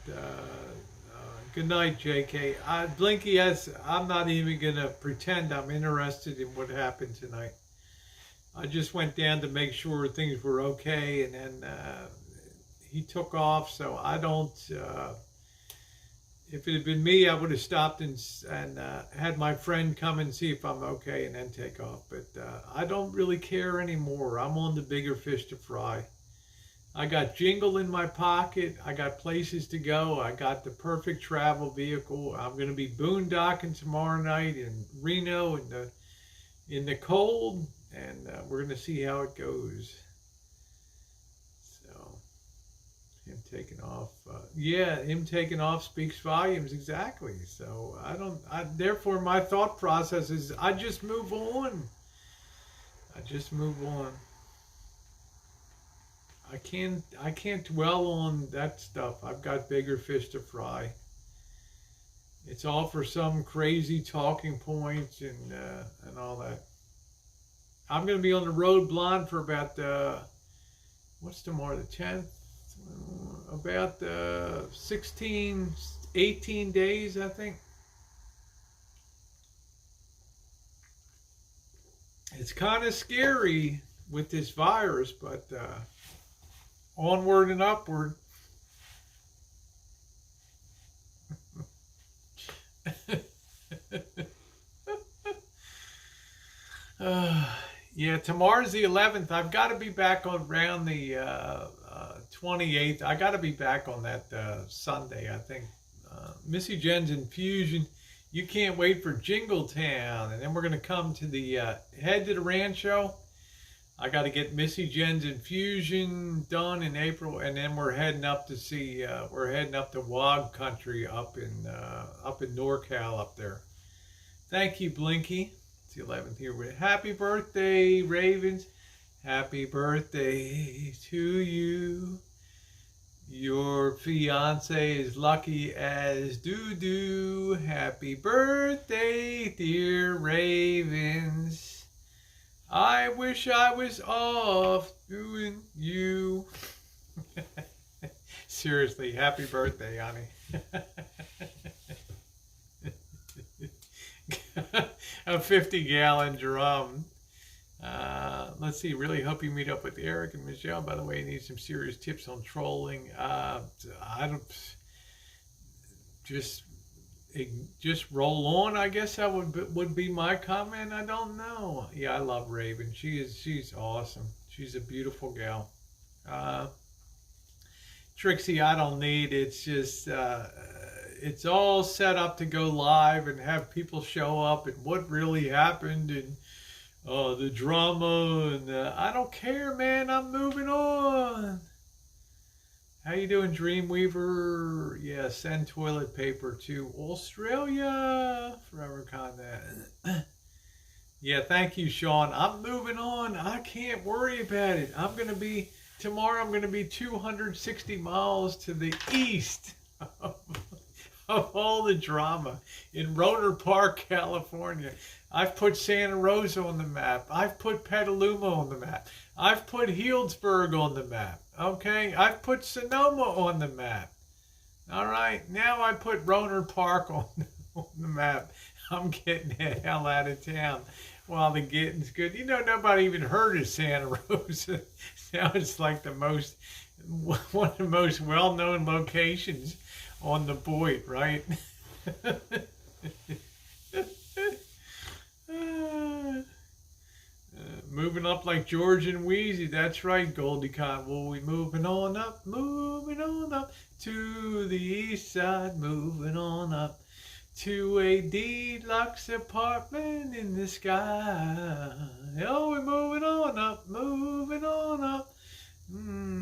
good night, JK. Blinky, yes, I'm not even going to pretend I'm interested in what happened tonight. I just went down to make sure things were okay, and then he took off, so I don't... If it had been me, I would have stopped and had my friend come and see if I'm okay and then take off. But I don't really care anymore. I'm on the bigger fish to fry. I got Jingle in my pocket. I got places to go. I got the perfect travel vehicle. I'm going to be boondocking tomorrow night in Reno in the cold, and we're going to see how it goes. So, him taking off, him taking off speaks volumes, exactly. So therefore my thought process is I just move on. I just move on. I can't dwell on that stuff. I've got bigger fish to fry. It's all for some crazy talking points and all that. I'm going to be on the road blind for about what's tomorrow, the 10th? About 16, 18 days, I think. It's kind of scary with this virus, but onward and upward. Yeah, tomorrow's the 11th. I've got to be back on around the 28th. I got to be back on that Sunday, I think. Missy Jen's Infusion. You can't wait for Jingletown. And then we're going to come to the head to the rancho. I got to get Missy Jen's Infusion done in April, and then we're heading up to see. We're heading up to Wog Country up in NorCal up there. Thank you, Blinky. It's the 11th here. Happy birthday, Ravens! Happy birthday to you. Your fiance is lucky as doo-doo. Happy birthday, dear Ravens. I wish I was off doing you. Seriously, happy birthday, honey. A 50-gallon drum. Let's see, really hope you meet up with Eric and Michelle. By the way, you need some serious tips on trolling. I don't, just roll on, I guess that would be my comment. I don't know. Yeah, I love Raven. She's awesome. She's a beautiful gal. Trixie, I don't need. It's just it's all set up to go live and have people show up and what really happened and the drama and I don't care, man. I'm moving on. How you doing, Dreamweaver? Yeah, send toilet paper to Australia. Forever Content. Yeah, thank you, Sean. I'm moving on. I can't worry about it. Tomorrow I'm going to be 260 miles to the east of all the drama in Rohnert Park, California. I've put Santa Rosa on the map. I've put Petaluma on the map. I've put Healdsburg on the map. Okay, I've put Sonoma on the map. All right, now I put Rohnert Park on the map. I'm getting the hell out of town while the getting's good. You know, nobody even heard of Santa Rosa. Now it's like one of the most well-known locations on the Boyd, right? Moving up like George and Wheezy. That's right, Goldie Con. Well, we moving on up to the east side, moving on up to a deluxe apartment in the sky. Oh, we're moving on up,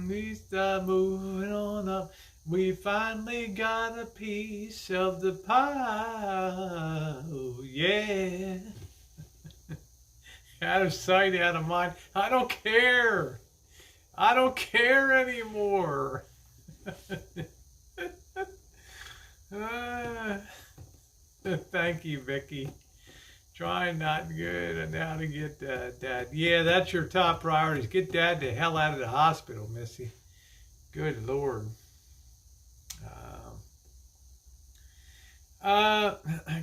east side, moving on up. We finally got a piece of the pie. Oh, yeah. Out of sight, out of mind. I don't care. I don't care anymore. Thank you, Vicky. Trying not good and now to get Dad. Yeah, that's your top priorities. Get Dad the hell out of the hospital, Missy. Good Lord.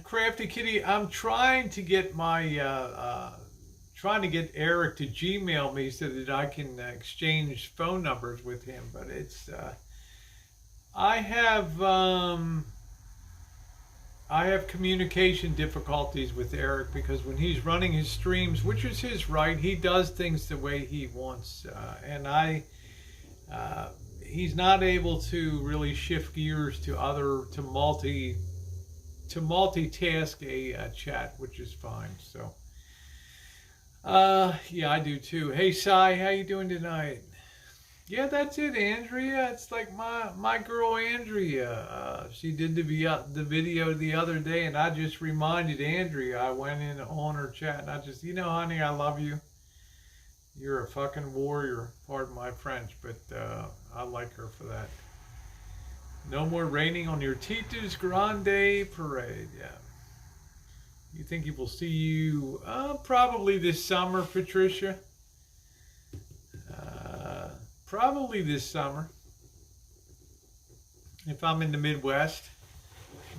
Crafty Kitty, I'm trying to get Eric to Gmail me so that I can exchange phone numbers with him, but it's I have I have communication difficulties with Eric because when he's running his streams, which is his right, he does things the way he wants, and he's not able to really shift gears to multitask a chat, which is fine. So, yeah, I do too. Hey, Sai, how you doing tonight? Yeah, that's it, Andrea. It's like my girl Andrea. She did the video the other day, and I just reminded Andrea. I went in on her chat, and I just, honey, I love you. You're a fucking warrior. Pardon my French, but I like her for that. No more raining on your Tita's Grande Parade. Yeah. You think he will see you probably this summer, Patricia? Probably this summer, if I'm in the Midwest.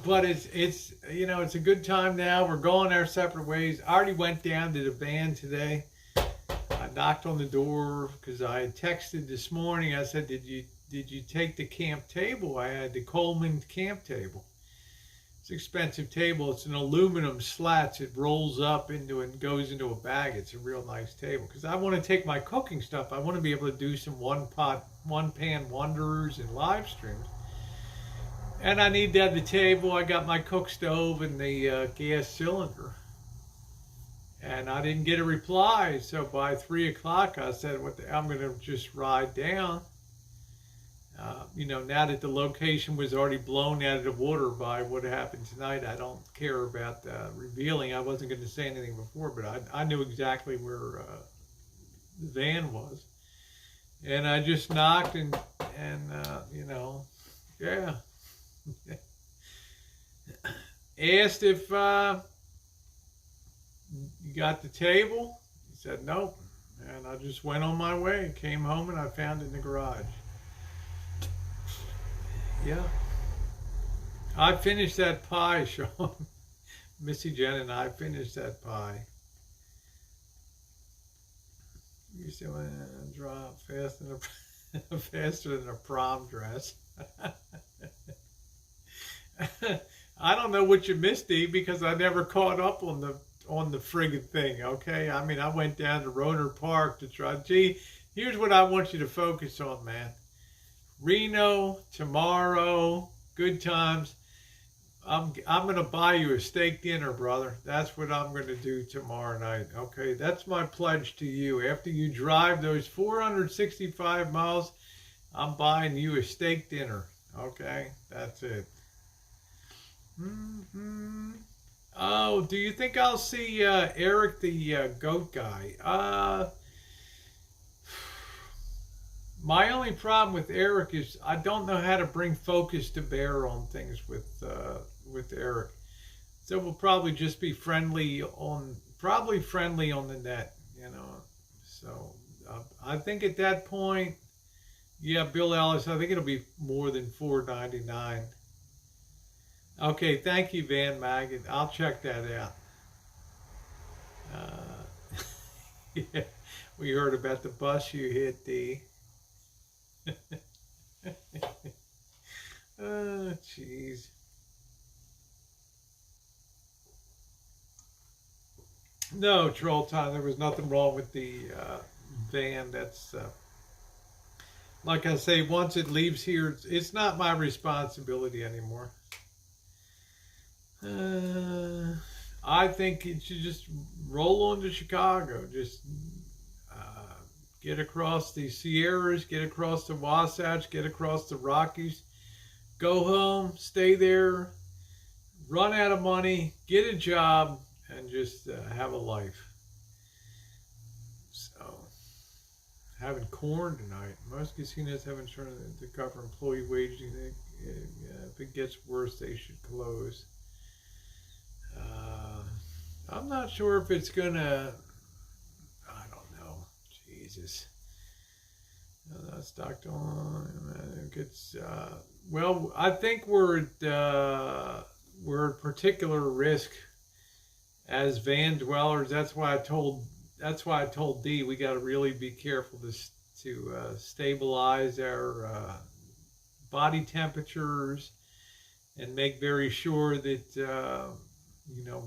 But it's it's a good time now. We're going our separate ways. I already went down to the van today. I knocked on the door because I had texted this morning. I said, did you take the camp table? I had the Coleman camp table. It's an expensive table. It's an aluminum slats. It rolls up into and goes into a bag. It's a real nice table because I want to take my cooking stuff. I want to be able to do some one pan wonders and live streams. And I need to have the table. I got my cook stove and the gas cylinder. And I didn't get a reply. So by 3 o'clock, I said, I'm going to just ride down. Now that the location was already blown out of the water by what happened tonight, I don't care about revealing. I wasn't going to say anything before, but I knew exactly where the van was. And I just knocked and yeah. Asked if you got the table. He said nope. And I just went on my way, came home, and I found it in the garage. Yeah. I finished that pie, Sean. Missy Jen and I finished that pie. You still want to drop faster than a prom dress. I don't know what you missed, Dee, because I never caught up on the friggin' thing, okay? I mean, I went down to Rohnert Park to try. Gee, here's what I want you to focus on, man. Reno, tomorrow, good times. I'm going to buy you a steak dinner, brother. That's what I'm going to do tomorrow night, okay? That's my pledge to you. After you drive those 465 miles, I'm buying you a steak dinner, okay? That's it. Mm-hmm. Oh, do you think I'll see Eric the goat guy? My only problem with Eric is I don't know how to bring focus to bear on things with Eric. So we'll probably just be friendly on the net, So I think at that point, yeah, Bill Ellis, I think it'll be more than $4.99. Okay, thank you, Van Maggot. I'll check that out. Yeah, we heard about the bus you hit, D. Oh, jeez. No, Troll Time, there was nothing wrong with the van. That's, like I say, once it leaves here, it's not my responsibility anymore. I think it should just roll on to Chicago. Just get across the Sierras, get across the Wasatch, get across the Rockies, go home, stay there, run out of money, get a job, and just have a life. So, having corn tonight. Most casinos have insurance to cover employee wages. If it gets worse, they should close. I'm not sure if it's gonna. I don't know. Jesus. That's Dr. It's well. I think we're at particular risk as van dwellers. That's why I told Dee we got to really be careful to stabilize our body temperatures and make very sure that, you know,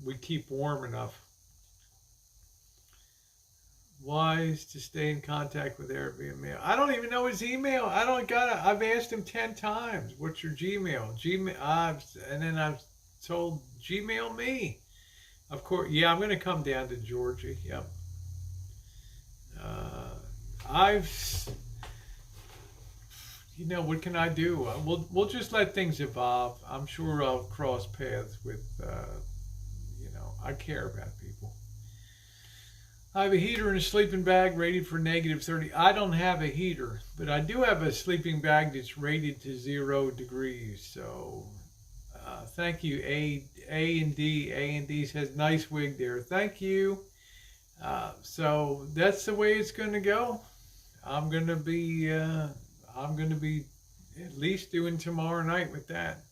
we keep warm enough. Wise to stay in contact with Eric via mail. I don't even know his email. I've asked him 10 times. What's your Gmail? And then I've told Gmail me. Of course, yeah, I'm going to come down to Georgia. Yep. You know, what can I do? We'll just let things evolve. I'm sure I'll cross paths with, you know, I care about people. I have a heater and a sleeping bag rated for -30. I don't have a heater, but I do have a sleeping bag that's rated to 0 degrees. So, thank you, A&D. A&D says, nice wig there. Thank you. So that's the way it's going to go. I'm going to be at least doing tomorrow night with that.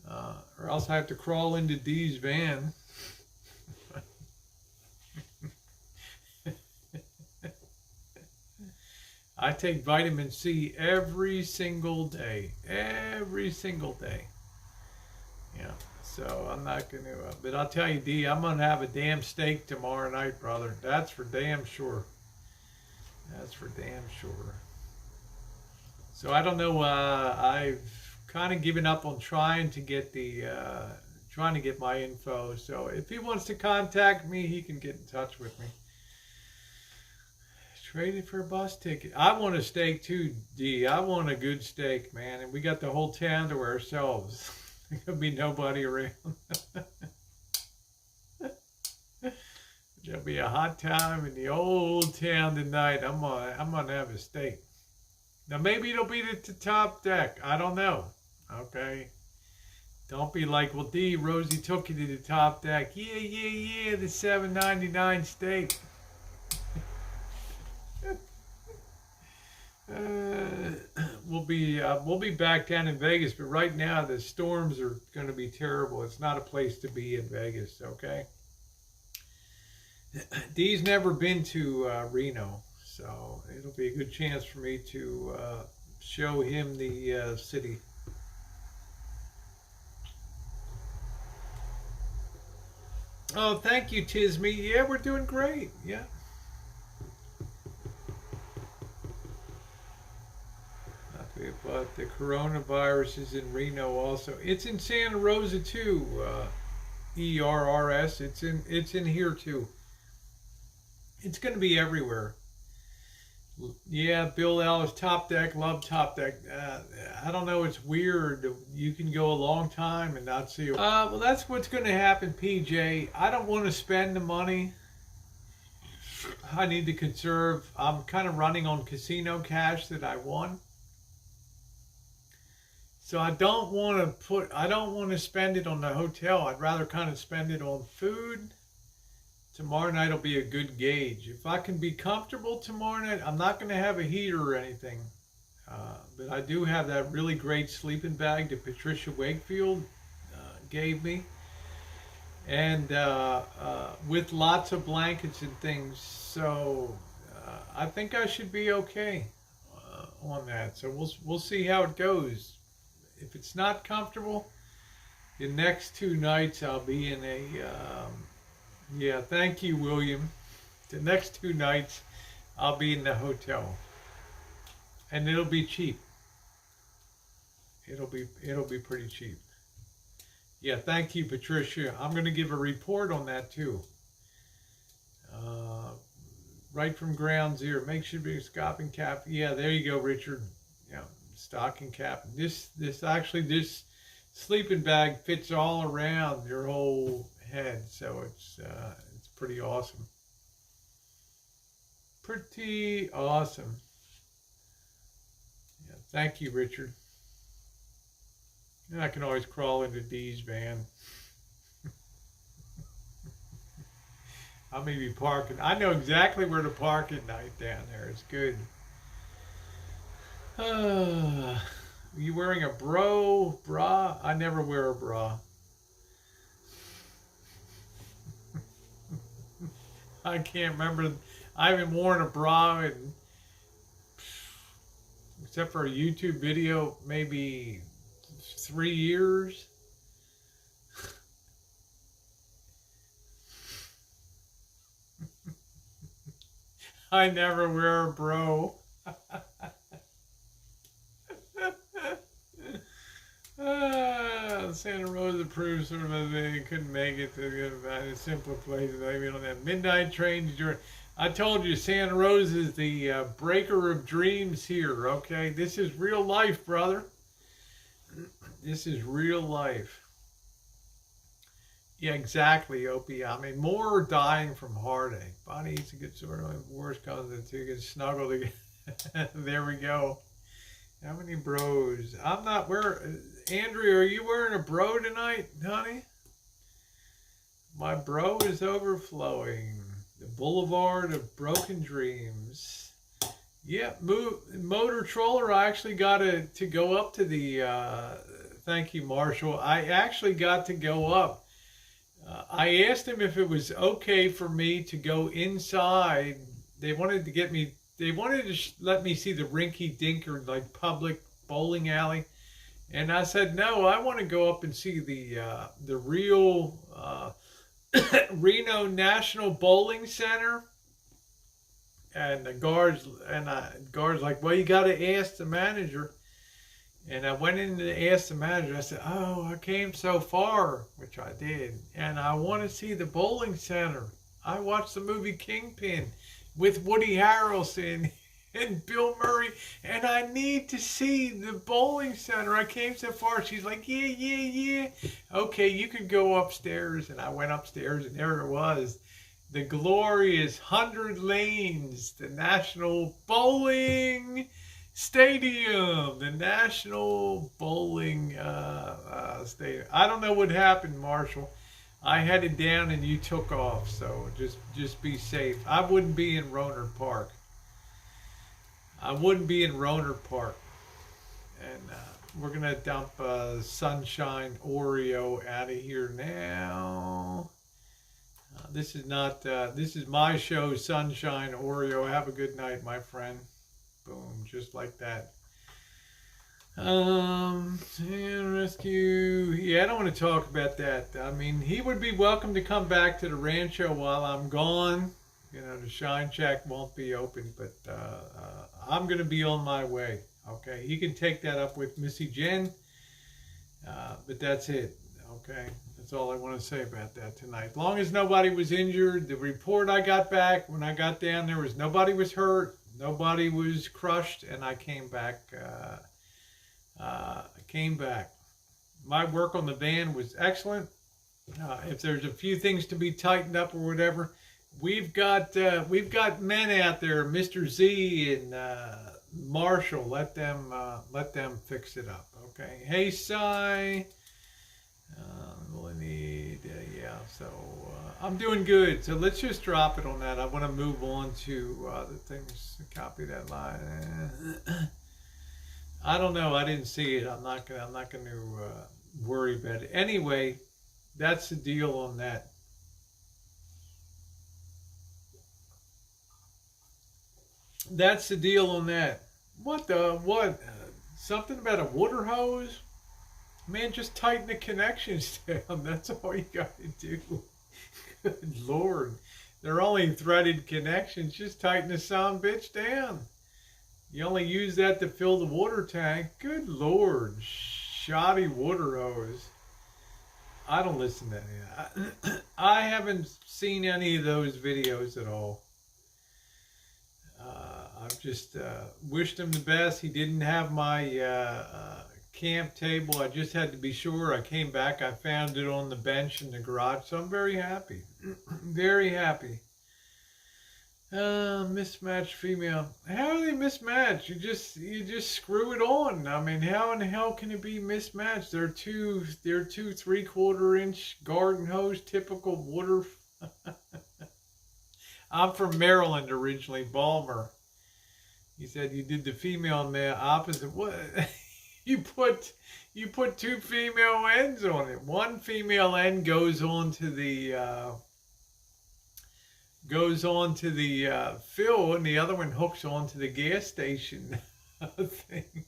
Or else I have to crawl into Dee's van. I take vitamin C every single day. Every single day. Yeah. So I'm not going to, but I'll tell you, D, I'm going to have a damn steak tomorrow night, brother. That's for damn sure. That's for damn sure. So I don't know, I've kind of given up on trying to get my info. So if he wants to contact me, he can get in touch with me. Traded for a bus ticket. I want a steak too, D. I want a good steak, man. And we got the whole town to ourselves. There'll be nobody around. There'll be a hot time in the old town tonight. I'm gonna have a steak. Now maybe it'll be at the top deck. I don't know. Okay. Don't be like, well, D, Rosie took you to the top deck. Yeah, the $7.99 steak. We'll be back down in Vegas, but right now the storms are going to be terrible. It's not a place to be in Vegas, okay? Dee's never been to Reno, so it'll be a good chance for me to show him the city. Oh, thank you, Tisme. Yeah, we're doing great. Yeah. But the coronavirus is in Reno also. It's in Santa Rosa too. ERRS. It's in here too. It's going to be everywhere. Yeah, Bill Ellis, Top Deck, love Top Deck. I don't know, it's weird. You can go a long time and not see it. Well, that's what's going to happen, PJ. I don't want to spend the money. I need to conserve. I'm kind of running on casino cash that I won. So I don't want to spend it on the hotel. I'd rather kind of spend it on food. Tomorrow night will be a good gauge. If I can be comfortable tomorrow night, I'm not going to have a heater or anything. But I do have that really great sleeping bag that Patricia Wakefield gave me. And with lots of blankets and things. So I think I should be okay on that. So we'll see how it goes. If it's not comfortable, the next 2 nights I'll be in a, yeah, thank you, William. The next 2 nights I'll be in the hotel. And it'll be cheap. It'll be pretty cheap. Yeah, thank you, Patricia. I'm going to give a report on that too. Right from ground zero. Make sure to be a stocking cap. Yeah, there you go, Richard. Yeah. Stocking cap. This sleeping bag fits all around your whole head, so it's pretty awesome. Pretty awesome. Yeah, thank you, Richard. And I can always crawl into Dee's van. I may be parking. I know exactly where to park at night down there. It's good. Are you wearing a bra? I never wear a bra. I can't remember. I haven't worn a bra except for a YouTube video maybe 3 years. I never wear a bro. Santa Rosa proves sort of a thing. Couldn't make it to a simpler place. Maybe on that midnight train. I told you, Santa Rosa is the breaker of dreams here. Okay, this is real life, brother. This is real life. Yeah, exactly, Opie. I mean, more are dying from heartache. Bonnie eats a good sort of worse comes the two get snuggled again. There we go. How many bros? I'm not wearing. Andrea, are you wearing a bro tonight, honey? My bro is overflowing. The boulevard of broken dreams. Yeah, Motor Troller. I actually got to go up to the. Thank you, Marshall. I actually got to go up. I asked him if it was okay for me to go inside. They wanted to get me. They wanted to let me see the rinky dinker like public bowling alley, and I said no. I want to go up and see the real Reno National Bowling Center. And the guards like, well, you got to ask the manager. And I went in to ask the manager. I said, oh, I came so far, which I did, and I want to see the bowling center. I watched the movie Kingpin with Woody Harrelson and Bill Murray, and I need to see the bowling center. I came so far. She's like, yeah. Okay, you can go upstairs. And I went upstairs, and there it was. The glorious 100 Lanes, the National Bowling Stadium, the National Bowling Stadium. I don't know what happened, Marshall. I headed down and you took off, so just be safe. I wouldn't be in Rohnert Park. I wouldn't be in Rohnert Park. And we're going to dump Sunshine Oreo out of here now. This is not, this is my show, Sunshine Oreo. Have a good night, my friend. Boom, just like that. Rescue. Yeah, I don't want to talk about that. I mean, he would be welcome to come back to the rancho while I'm gone. You know, the Shine Shack won't be open, but I'm going to be on my way. Okay, he can take that up with Missy Jen, but that's it. Okay, that's all I want to say about that tonight. As long as nobody was injured, the report I got back when I got down there was nobody was hurt, nobody was crushed, and I came back. My work on the van was excellent. If there's a few things to be tightened up or whatever, we've got men out there, Mr. Z and Marshall. Let them fix it up. Okay. Hey, Cy. We'll need so I'm doing good. So let's just drop it on that. I want to move on to the things. Copy that line. I don't know. I didn't see it. I'm not gonna worry about it. Anyway, that's the deal on that. That's the deal on that. What? Something about a water hose? Man, just tighten the connections down. That's all you got to do. Good Lord. They're only threaded connections. Just tighten the son bitch down. You only use that to fill the water tank. Good Lord. Shoddy water hose. I don't listen to any of that. I haven't seen any of those videos at all. I've just wished him the best. He didn't have my camp table. I just had to be sure. I came back. I found it on the bench in the garage. So I'm very happy. Very happy. Mismatched female. How are they mismatched? You just screw it on. I mean, how in the hell can it be mismatched? They're two 3/4 inch garden hose, typical water. I'm from Maryland originally, Balmer. He said you did the female and male opposite. What? You put two female ends on it. One female end goes on to the fill, and the other one hooks onto the gas station thing.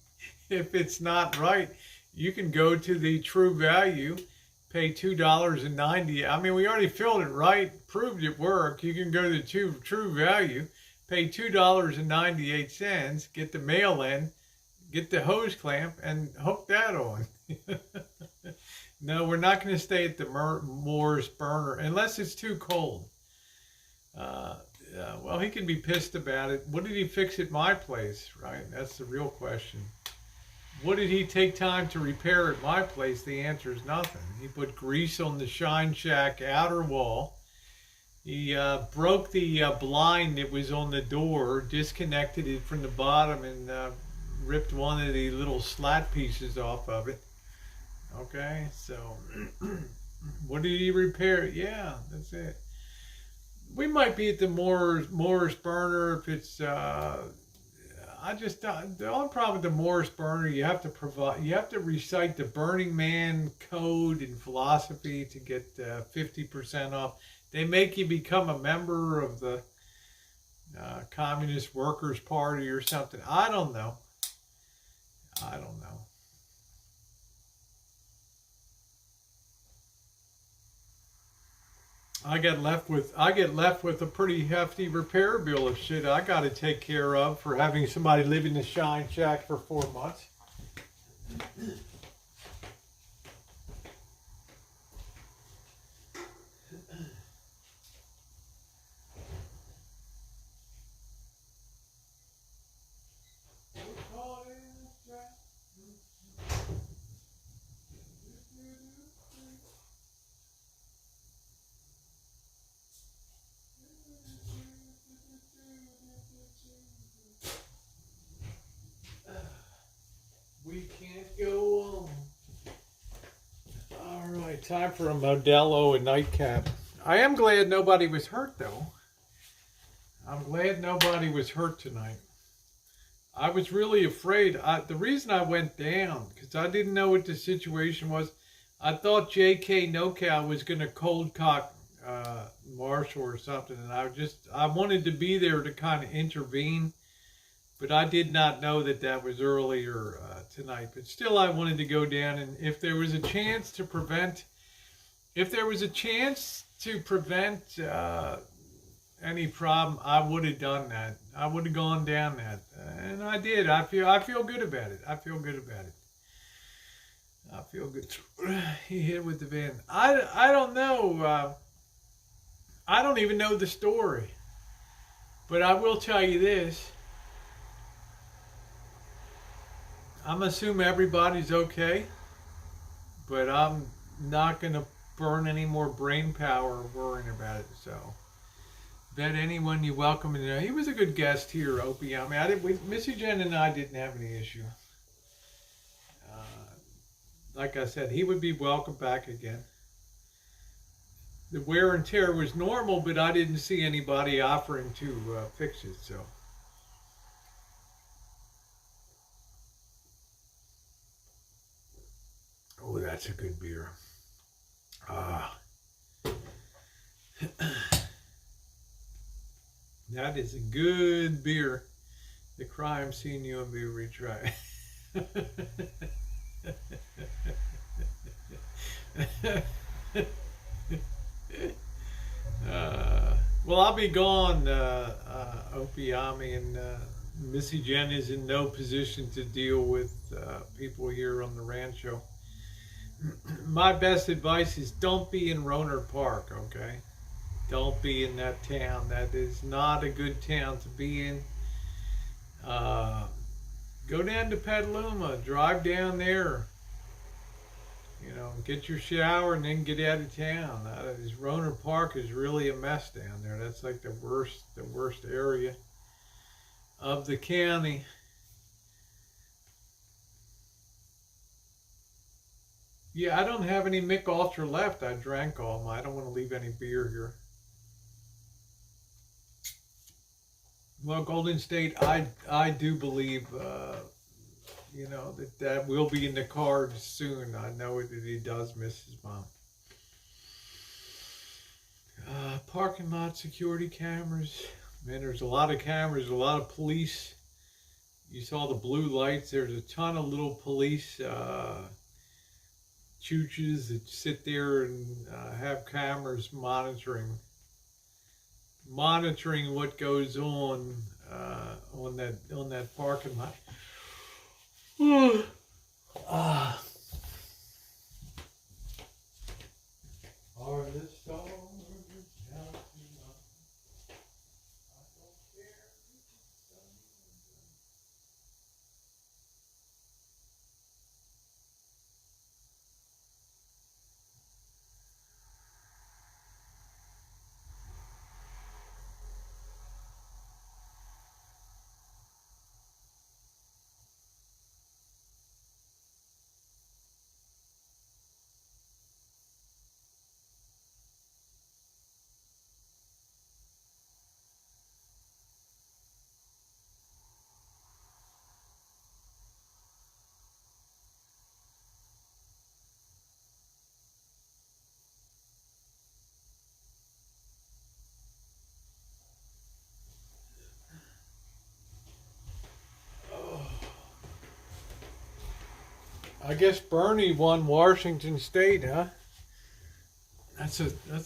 If it's not right, You can go to the True Value, pay $2.90. I mean, we already filled it right, proved it worked. You can go to the True Value, pay $2.98, get the mail in, get the hose clamp, and hook that on. No, we're not going to stay at the Morris burner unless it's too cold. Well, he can be pissed about it. What did he fix at my place, right? That's the real question. What did he take time to repair at my place? The answer is nothing. He put grease on the Shine Shack outer wall. He broke the blind that was on the door, disconnected it from the bottom, and ripped one of the little slat pieces off of it. Okay, so what did he repair? Yeah, that's it. We might be at the Morris burner if it's. The only problem with the Morris burner, you have to recite the Burning Man code and philosophy to get 50% off. They make you become a member of the Communist Workers Party or something. I don't know. I get left with a pretty hefty repair bill of shit I got to take care of for having somebody live in the Shine Shack for 4 months. We can't go on. All right, time for a Modelo and nightcap. I am glad nobody was hurt, though. I'm glad nobody was hurt tonight. I was really afraid. The reason I went down, because I didn't know what the situation was. I thought J.K. NoCal was going to cold cock Marshall or something, and I wanted to be there to kind of intervene. But I did not know that was earlier tonight. But still, I wanted to go down, and if there was a chance to prevent, any problem, I would have done that. I would have gone down that, and I did. I feel good about it. I feel good. He hit with the van. I don't know. I don't even know the story, but I will tell you this. I'm assuming everybody's okay, but I'm not going to burn any more brain power worrying about it. So, bet anyone you welcome in. He was a good guest here, Opie. I mean, Missy Jen and I didn't have any issue. Like I said, he would be welcome back again. The wear and tear was normal, but I didn't see anybody offering to fix it. So. Oh, that's a good beer. That is a good beer. The crime scene UMB retry. Well, I'll be gone, Opiami, and Missy Jen is in no position to deal with people here on the rancho. My best advice is don't be in Rohnert Park, okay? Don't be in that town. That is not a good town to be in. Go down to Petaluma, drive down there, get your shower and then get out of town. Rohnert Park is really a mess down there. That's like the worst area of the county. Yeah, I don't have any Mick Ultra left. I drank all mine. I don't want to leave any beer here. Well, Golden State, I do believe, that will be in the cards soon. I know that he does miss his mom. Parking lot security cameras. Man, there's a lot of cameras, a lot of police. You saw the blue lights. There's a ton of little police chooches that sit there and have cameras monitoring what goes on that parking lot. Are the stars counting on? I don't care. I guess Bernie won Washington State, huh? That's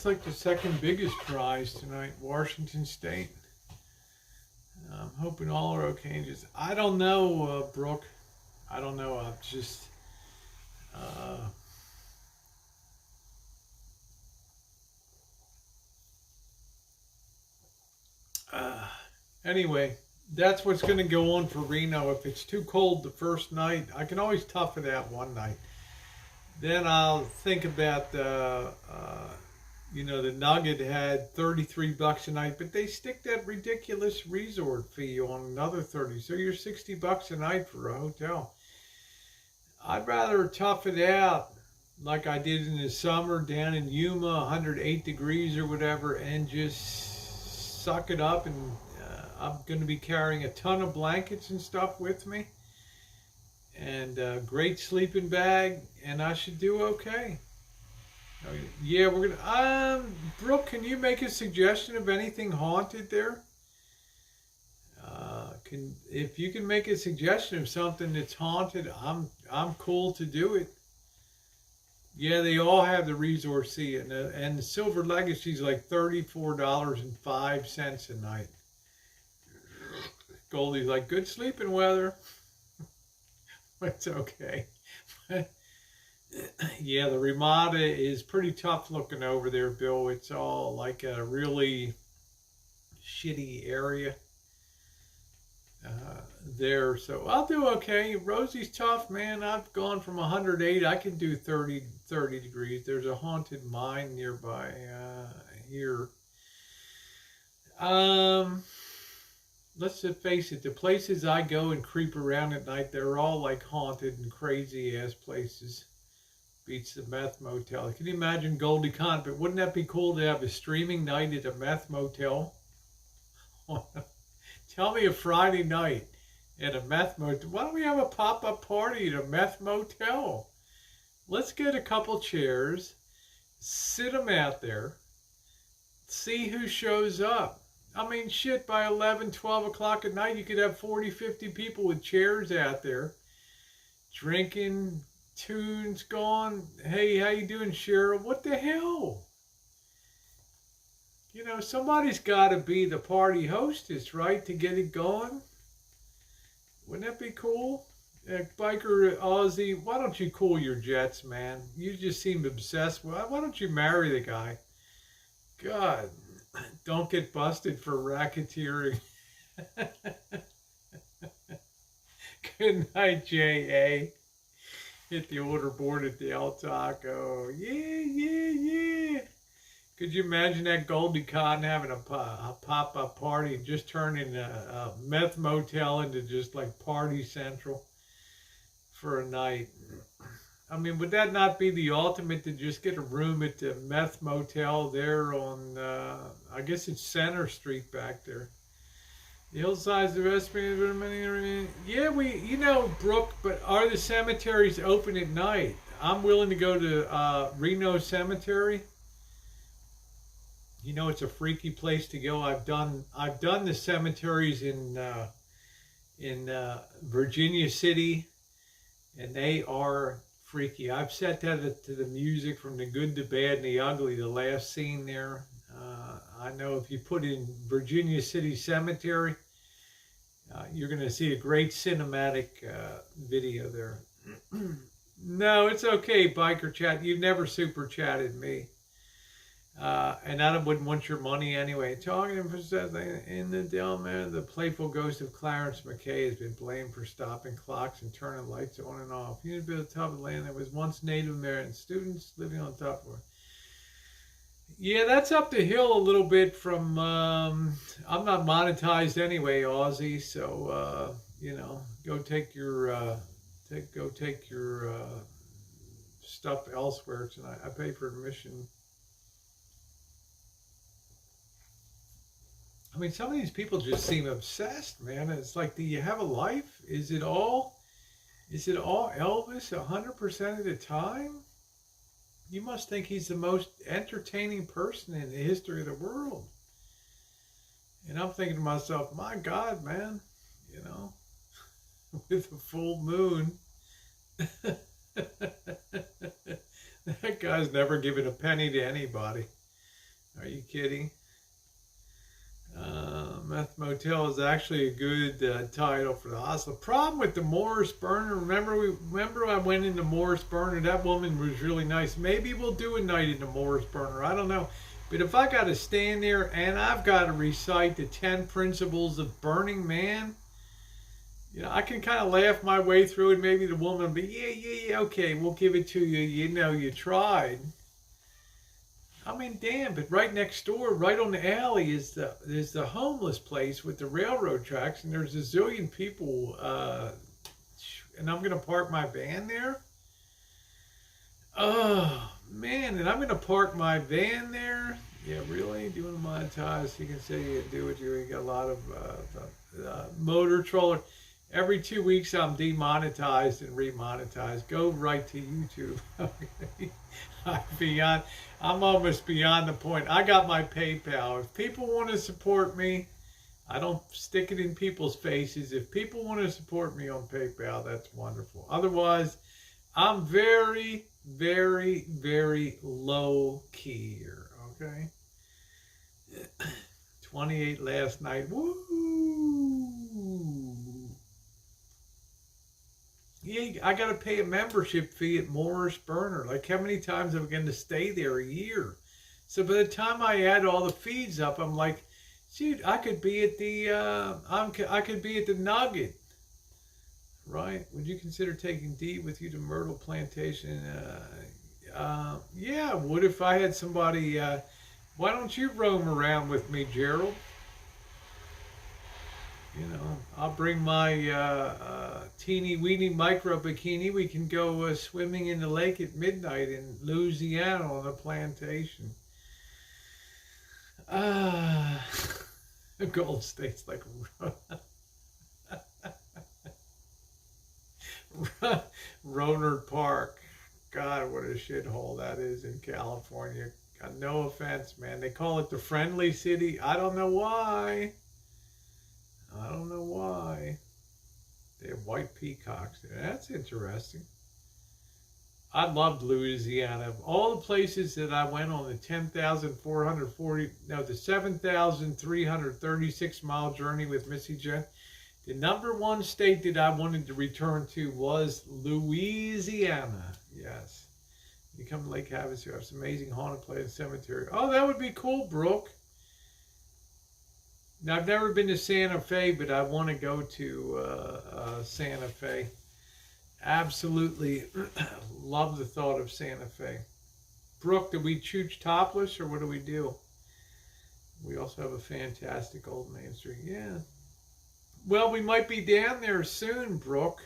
like the second biggest prize tonight, Washington State. I'm hoping all are okay. And just I don't know, Brooke. I don't know. I'm just anyway. That's what's going to go on for Reno. If it's too cold the first night, I can always tough it out one night. Then I'll think about the Nugget had $33 a night, but they stick that ridiculous resort fee on another 30. So you're $60 a night for a hotel. I'd rather tough it out like I did in the summer down in Yuma, 108 degrees or whatever, and just suck it up. And I'm going to be carrying a ton of blankets and stuff with me, and a great sleeping bag, and I should do okay. Yeah, we're gonna. Brooke, can you make a suggestion of anything haunted there? If you can make a suggestion of something that's haunted, I'm cool to do it. Yeah, they all have the resort fee, and the Silver Legacy is like $34.05 a night. Goldie's like, good sleeping weather. It's okay. Yeah, the Ramada is pretty tough looking over there, Bill. It's all like a really shitty area there. So I'll do okay. Rosie's tough, man. I've gone from 108. I can do 30 degrees. There's a haunted mine nearby here. Let's just face it, the places I go and creep around at night, they're all like haunted and crazy ass places. Beats the meth motel. Can you imagine Goldie Con? But wouldn't that be cool to have a streaming night at a meth motel? Tell me a Friday night at a meth motel. Why don't we have a pop-up party at a meth motel? Let's get a couple chairs, sit them out there, see who shows up. I mean, shit, by 11, 12 o'clock at night, you could have 40, 50 people with chairs out there, drinking, tunes going. Hey, how you doing, Cheryl? What the hell? You know, somebody's got to be the party hostess, right, to get it going? Wouldn't that be cool? Biker Aussie, why don't you cool your jets, man? You just seem obsessed with. Why don't you marry the guy? God. Don't get busted for racketeering. Good night, J.A. Hit the order board at the El Taco. Yeah. Could you imagine that Goldie Cotton having a pop-up party and just turning a meth motel into just like Party Central for a night? I mean, would that not be the ultimate to just get a room at the meth motel there on, I guess it's Center Street back there. The hillsides, the rest, yeah, Brooke, but are the cemeteries open at night? I'm willing to go to Reno Cemetery. You know, it's a freaky place to go. I've done the cemeteries in Virginia City, and they are freaky. I've set that to the music from The Good, the Bad, and the Ugly, the last scene there. I know if you put in Virginia City Cemetery, you're going to see a great cinematic video there. No, it's okay, Biker Chat. You've never super chatted me. And I wouldn't want your money anyway. Talking in the Delman, the playful ghost of Clarence McKay has been blamed for stopping clocks and turning lights on and off. You need to be on top of the land that was once Native American students living on top of it. Yeah, that's up the hill a little bit from, I'm not monetized anyway, Aussie, so, you know, go take your stuff elsewhere tonight. I pay for admission. I mean, some of these people just seem obsessed, man. It's like, do you have a life? Is it all Elvis 100% of the time? You must think he's the most entertaining person in the history of the world. And I'm thinking to myself, my God, man, you know, with a full moon, that guy's never given a penny to anybody. Are you kidding? Meth Motel is actually a good title for the hospital. Problem with the Morris Burner, remember I went into Morris Burner, that woman was really nice. Maybe we'll do a night in the Morris Burner, I don't know. But if I got to stand there and I've got to recite the 10 principles of Burning Man, you know, I can kind of laugh my way through it. Maybe the woman will be, yeah, okay, we'll give it to you. You know, you tried. I mean, damn, but right next door, right on the alley, is the homeless place with the railroad tracks, and there's a zillion people, and I'm going to park my van there? Oh, man, and I'm going to park my van there? Yeah, really? Doing monetize, you can say you do it, you got a lot of motor troller. Every 2 weeks, I'm demonetized and remonetized. Go right to YouTube. I'm almost beyond the point. I got my PayPal. If people want to support me, I don't stick it in people's faces. If people want to support me on PayPal, that's wonderful. Otherwise, I'm very, very, very low key here, okay? 28 last night. Woo! Yeah, I got to pay a membership fee at Morris Burner. Like, how many times am I going to stay there a year? So by the time I add all the fees up, I'm like, dude, I could be at the I could be at the Nugget, right? Would you consider taking Dee with you to Myrtle Plantation? Yeah. What if I had somebody? Why don't you roam around with me, Gerald? You know, I'll bring my teeny weeny micro bikini. We can go swimming in the lake at midnight in Louisiana on a plantation. Golden State's like Rohnert Park. God, what a shithole that is in California. God, no offense, man. They call it the friendly city. I don't know why. I don't know why. They have white peacocks there. That's interesting. I loved Louisiana. Of all the places that I went on the 7,336 mile journey with Missy Jen, the #1 state that I wanted to return to was Louisiana. Yes. You come to Lake Havasu, you have some amazing haunted place cemetery. Oh, that would be cool, Brooke. Now, I've never been to Santa Fe, but I want to go to Santa Fe. Absolutely love the thought of Santa Fe. Brooke, do we chooch topless or what do we do? We also have a fantastic Old Main Street. Yeah. Well, we might be down there soon, Brooke.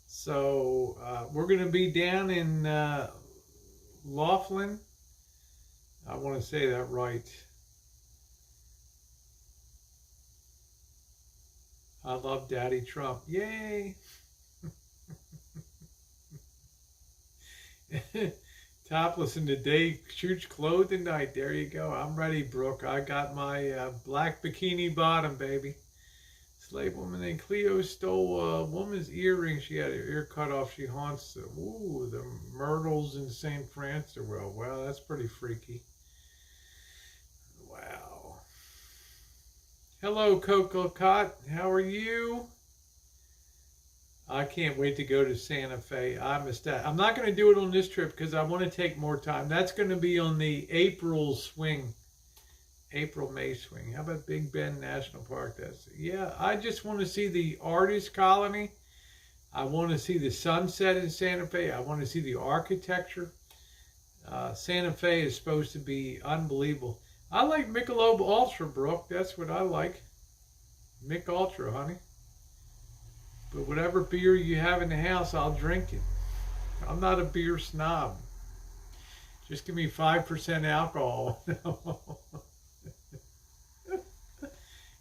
So we're going to be down in Laughlin. I want to say that right. I love Daddy Trump. Yay! Topless in the day, chooch clothed at night. There you go. I'm ready, Brooke. I got my black bikini bottom, baby. Slave woman named Cleo stole a woman's earring. She had her ear cut off. She haunts the myrtles in St. Francis. Well, wow, that's pretty freaky. Wow. Hello, Coco Cot. How are you? I can't wait to go to Santa Fe. I'm not going to do it on this trip because I want to take more time. That's going to be on the April swing. April-May swing. How about Big Bend National Park? Yeah, I just want to see the artist colony. I want to see the sunset in Santa Fe. I want to see the architecture. Santa Fe is supposed to be unbelievable. I like Michelob Ultra, Brooke. That's what I like. Mick Ultra, honey. But whatever beer you have in the house, I'll drink it. I'm not a beer snob. Just give me 5% alcohol.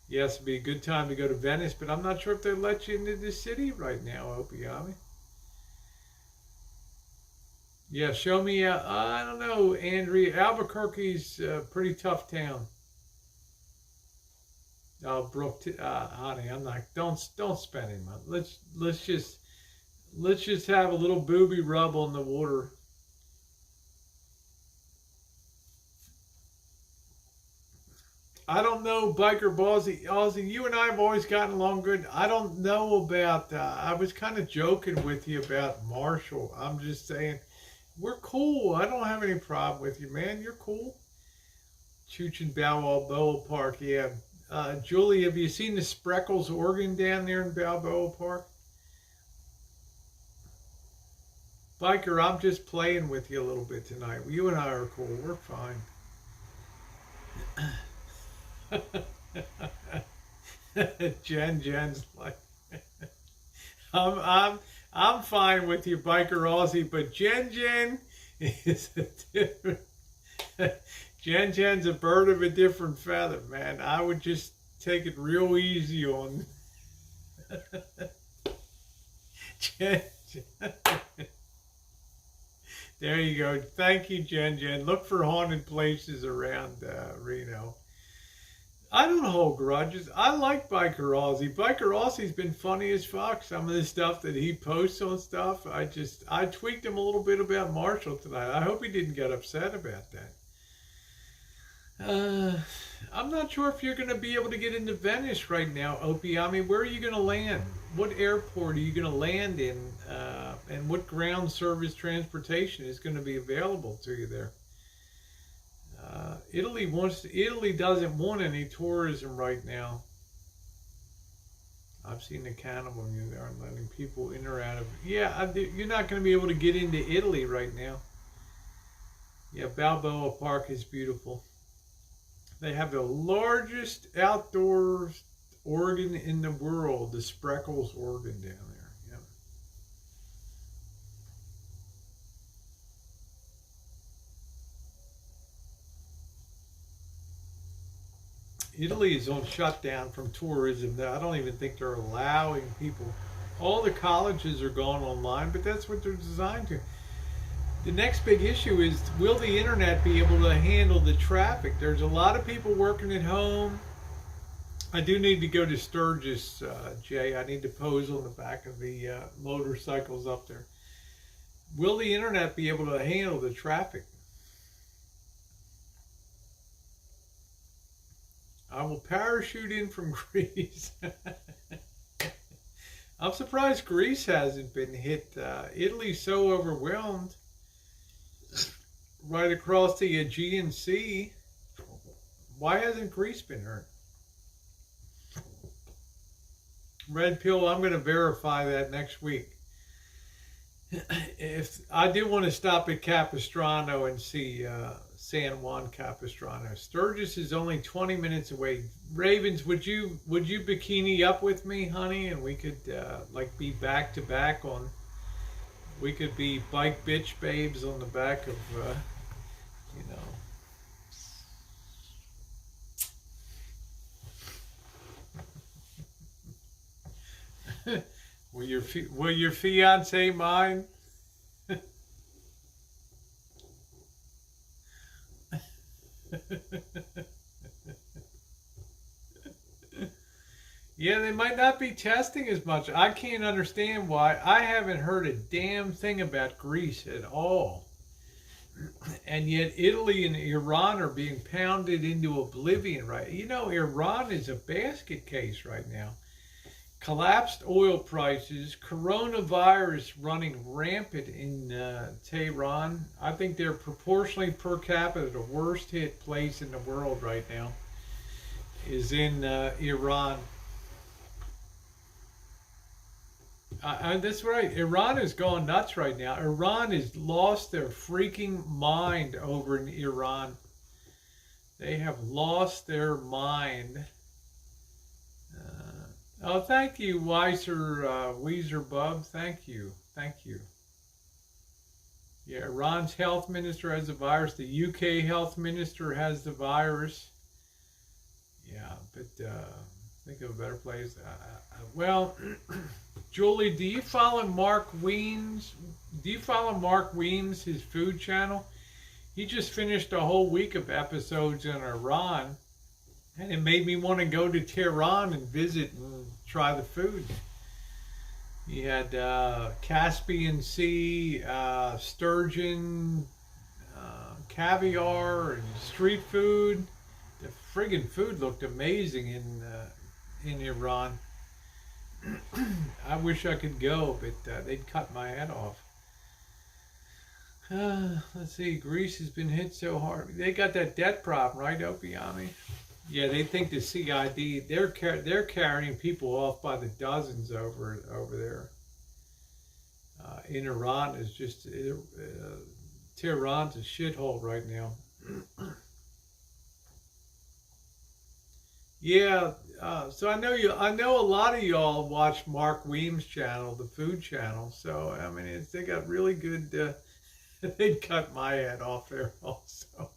Yes, it'd be a good time to go to Venice, but I'm not sure if they'll let you into the city right now, Opiami. Yeah, show me, I don't know, Andrea. Albuquerque's a pretty tough town. Oh, Brooke, honey, I'm not, don't spend any money. Let's just have a little booby rub on the water. I don't know, Biker Aussie, you and I have always gotten along good. I don't know about, I was kind of joking with you about Marshall. I'm just saying, we're cool. I don't have any problem with you, man. You're cool. Chooch and Balboa Park, yeah. Julie, have you seen the Spreckles organ down there in Balboa Park? Biker, I'm just playing with you a little bit tonight. You and I are cool. We're fine. Jen's like, I'm fine with you, Biker Aussie, but Jen is a different. Jen's a bird of a different feather, man. I would just take it real easy on Jen. There you go. Thank you, Jen. Look for haunted places around Reno. I don't hold grudges. I like Biker Aussie. Biker Aussie's been funny as fuck. Some of the stuff that he posts on stuff, I tweaked him a little bit about Marshall tonight. I hope he didn't get upset about that. I'm not sure if you're going to be able to get into Venice right now, Opiami. Where are you going to land? What airport are you going to land in? And what ground service transportation is going to be available to you there? Italy doesn't want any tourism right now. I've seen the cannibal news. They aren't letting people in or out of. Yeah, you're not going to be able to get into Italy right now. Yeah, Balboa Park is beautiful. They have the largest outdoor organ in the world, the Spreckles organ down there. Italy is on shutdown from tourism. I don't even think they're allowing people. All the colleges are going online, but that's what they're designed to. The next big issue is, will the internet be able to handle the traffic? There's a lot of people working at home. I do need to go to Sturgis, Jay. I need to pose on the back of the motorcycles up there. Will the internet be able to handle the traffic? I will parachute in from Greece. I'm surprised Greece hasn't been hit. Italy's so overwhelmed. Right across the Aegean Sea. Why hasn't Greece been hurt? Red Pill, I'm going to verify that next week. If I do want to stop at Capistrano and see San Juan Capistrano. Sturgis is only 20 minutes away. Ravens, would you bikini up with me, honey, and we could like be back to back on. We could be bike bitch babes on the back of you know. Will your fiance mind? Yeah, they might not be testing as much. I can't understand why. I haven't heard a damn thing about Greece at all. And yet Italy and Iran are being pounded into oblivion, right? You know, Iran is a basket case right now. Collapsed oil prices, coronavirus running rampant in Tehran. I think they're proportionally per capita the worst hit place in the world right now is in Iran. That's right. Iran is going nuts right now. Iran has lost their freaking mind over in Iran. They have lost their mind. Oh, thank you, Weezer Bub. Thank you. Thank you. Yeah, Iran's health minister has the virus. The UK health minister has the virus. Yeah, but think of a better place. Well, Julie, do you follow Mark Weems? Do you follow Mark Weems, his food channel? He just finished a whole week of episodes in Iran, and it made me want to go to Tehran and visit and try the food. He had Caspian Sea, sturgeon, caviar, and street food. The friggin' food looked amazing in Iran. I wish I could go, but they'd cut my head off. Let's see, Greece has been hit so hard. They got that debt problem, right, Opiami? Yeah, they think the CID, they're carrying people off by the dozens over there. In Iran is just Tehran's a shithole right now. Yeah, so I know a lot of y'all watch Mark Weems' channel, the food channel. So I mean, they got really good. They'd cut my head off there also.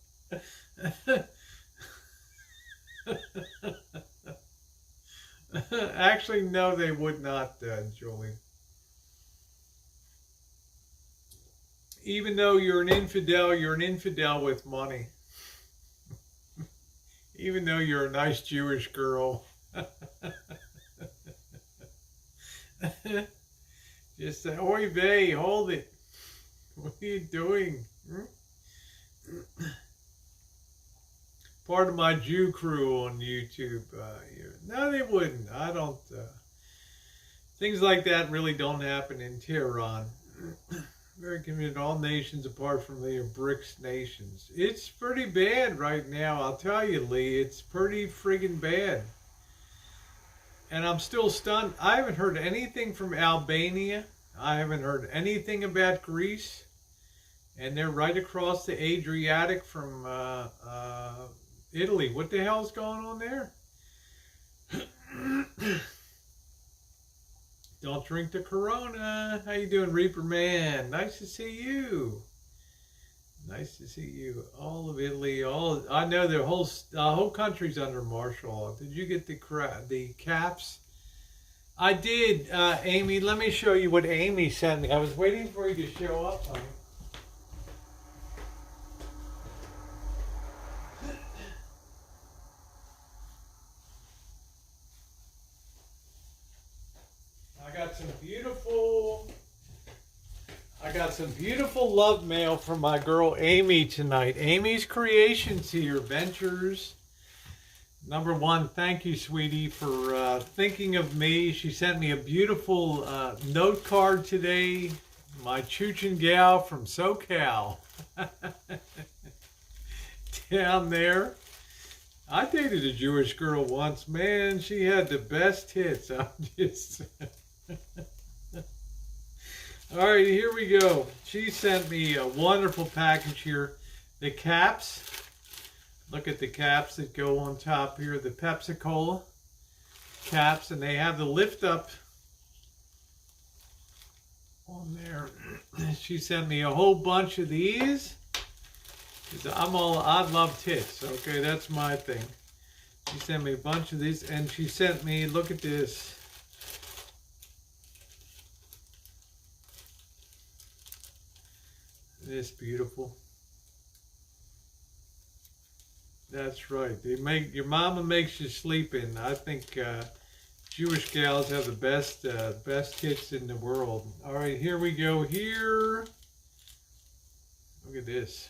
Actually, no, they would not, Julie. Even though you're an infidel with money. Even though you're a nice Jewish girl. Just say, oy vey, hold it. What are you doing? Part of my Jew crew on YouTube. No, they wouldn't. I don't. Things like that really don't happen in Tehran. Very committed all nations apart from the BRICS nations. It's pretty bad right now, I'll tell you, Lee. It's pretty friggin' bad. And I'm still stunned. I haven't heard anything from Albania. I haven't heard anything about Greece. And they're right across the Adriatic from Italy. What the hell's going on there? Don't drink the Corona. How you doing, Reaper Man? Nice to see you. Nice to see you. All of Italy. I know the whole country's under martial law. Did you get the caps? I did, Amy. Let me show you what Amy sent me. I was waiting for you to show up, honey. I got some beautiful love mail from my girl Amy tonight. Amy's Creations here, Ventures. Number one, thank you, sweetie, for thinking of me. She sent me a beautiful note card today. My Chuchin gal from SoCal. Down there. I dated a Jewish girl once. Man, she had the best hits. I'm just... All right, here we go. She sent me a wonderful package here. The caps. Look at the caps that go on top here. The Pepsi-Cola caps. And they have the lift up on there. She sent me a whole bunch of these. I love tits. Okay, that's my thing. She sent me a bunch of these. And she sent me, look at this. It's beautiful. That's right. Your mama makes you sleep in. I think Jewish gals have the best tits in the world. All right, here we go here. Look at this.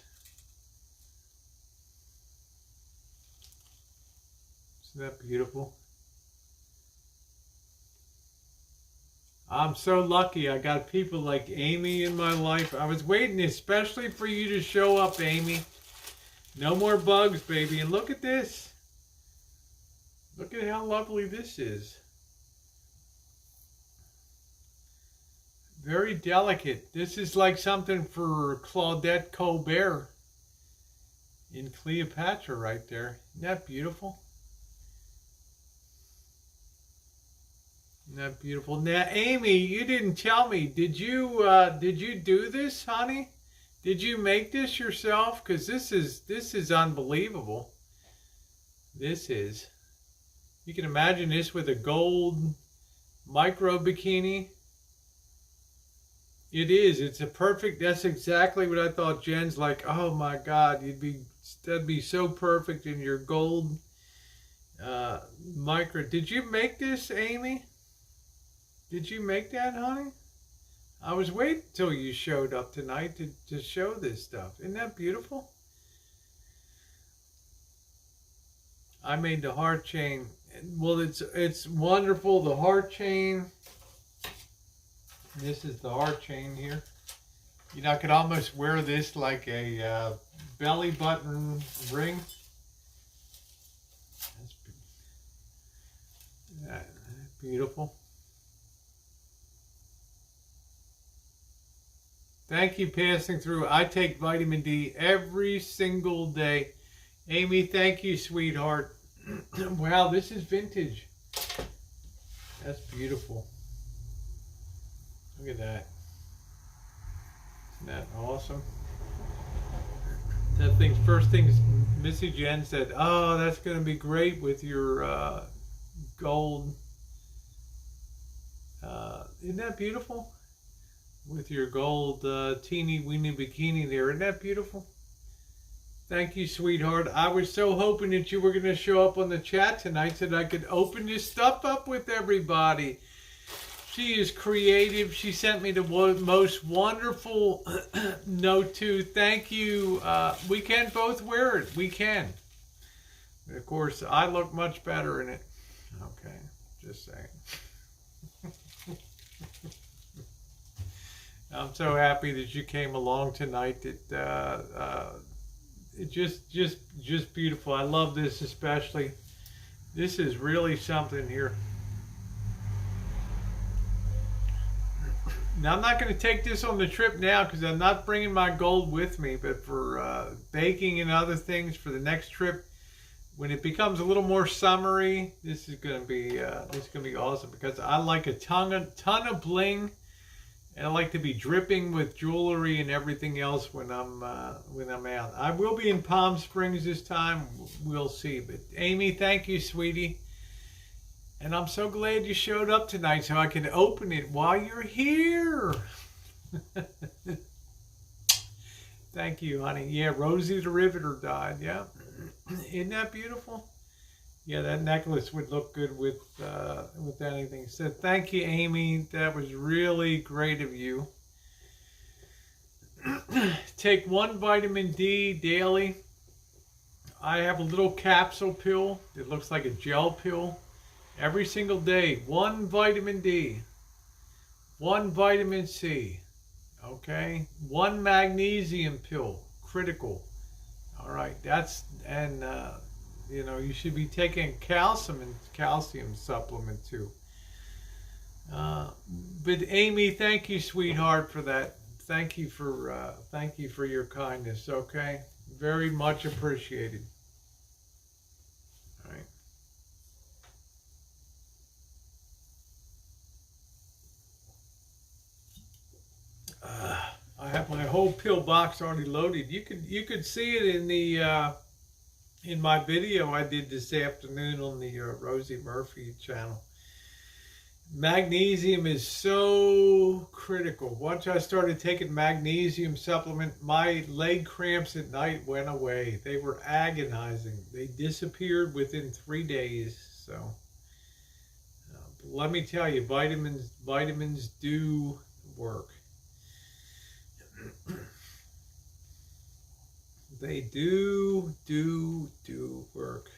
Isn't that beautiful? I'm so lucky I got people like Amy in my life. I was waiting especially for you to show up, Amy. No more bugs, baby. And look at this. Look at how lovely this is. Very delicate. This is like something for Claudette Colbert in Cleopatra right there. Isn't that beautiful? Isn't that beautiful? Now, Amy, you didn't tell me. Did you do this, honey? Did you make this yourself? Because this is unbelievable. This is. You can imagine this with a gold micro bikini. It is. It's a perfect. That's exactly what I thought. Jen's like, oh my God, that'd be so perfect in your gold micro. Did you make this, Amy? Did you make that, honey? I was waiting till you showed up tonight to show this stuff. Isn't that beautiful? I made the heart chain. Well, it's wonderful. The heart chain. This is the heart chain here. You know, I could almost wear this like a belly button ring. That's beautiful. Thank you, passing through. I take vitamin D every single day. Amy, thank you, sweetheart. Wow, this is vintage. That's beautiful. Look at that. Isn't that awesome? That thing, first thing Missy Jen said, oh, that's going to be great with your gold. Isn't that beautiful? With your gold teeny weeny bikini there. Isn't that beautiful? Thank you, sweetheart. I was so hoping that you were going to show up on the chat tonight so that I could open this stuff up with everybody. She is creative. She sent me the most wonderful note too. Thank you. We can both wear it. We can. And of course, I look much better in it. Okay, just saying. I'm so happy that you came along tonight. It just beautiful. I love this especially. This is really something here. Now, I'm not going to take this on the trip now because I'm not bringing my gold with me, but for baking and other things for the next trip, when it becomes a little more summery, this is going to be awesome because I like a ton of bling, and I like to be dripping with jewelry and everything else when I'm out. I will be in Palm Springs this time. We'll see. But Amy, thank you, sweetie. And I'm so glad you showed up tonight so I can open it while you're here. Thank you, honey. Yeah, Rosie the Riveter died. Yeah. Isn't that beautiful? Yeah, that necklace would look good with anything. So thank you, Amy. That was really great of you. Take 1 vitamin D daily. I have a little capsule pill. It looks like a gel pill. Every single day, 1 vitamin D, 1 vitamin C, okay? 1 magnesium pill, critical. All right, you know, you should be taking calcium supplement too. But Amy, thank you, sweetheart, for that. Thank you for your kindness, okay? Very much appreciated. All right. I have my whole pill box already loaded. You could see it in the in my video I did this afternoon on the Rosie Murphy channel. Magnesium is so critical. Once I started taking magnesium supplement, my leg cramps at night went away. They were agonizing. They disappeared within 3 days. So let me tell you, vitamins do work. They do work.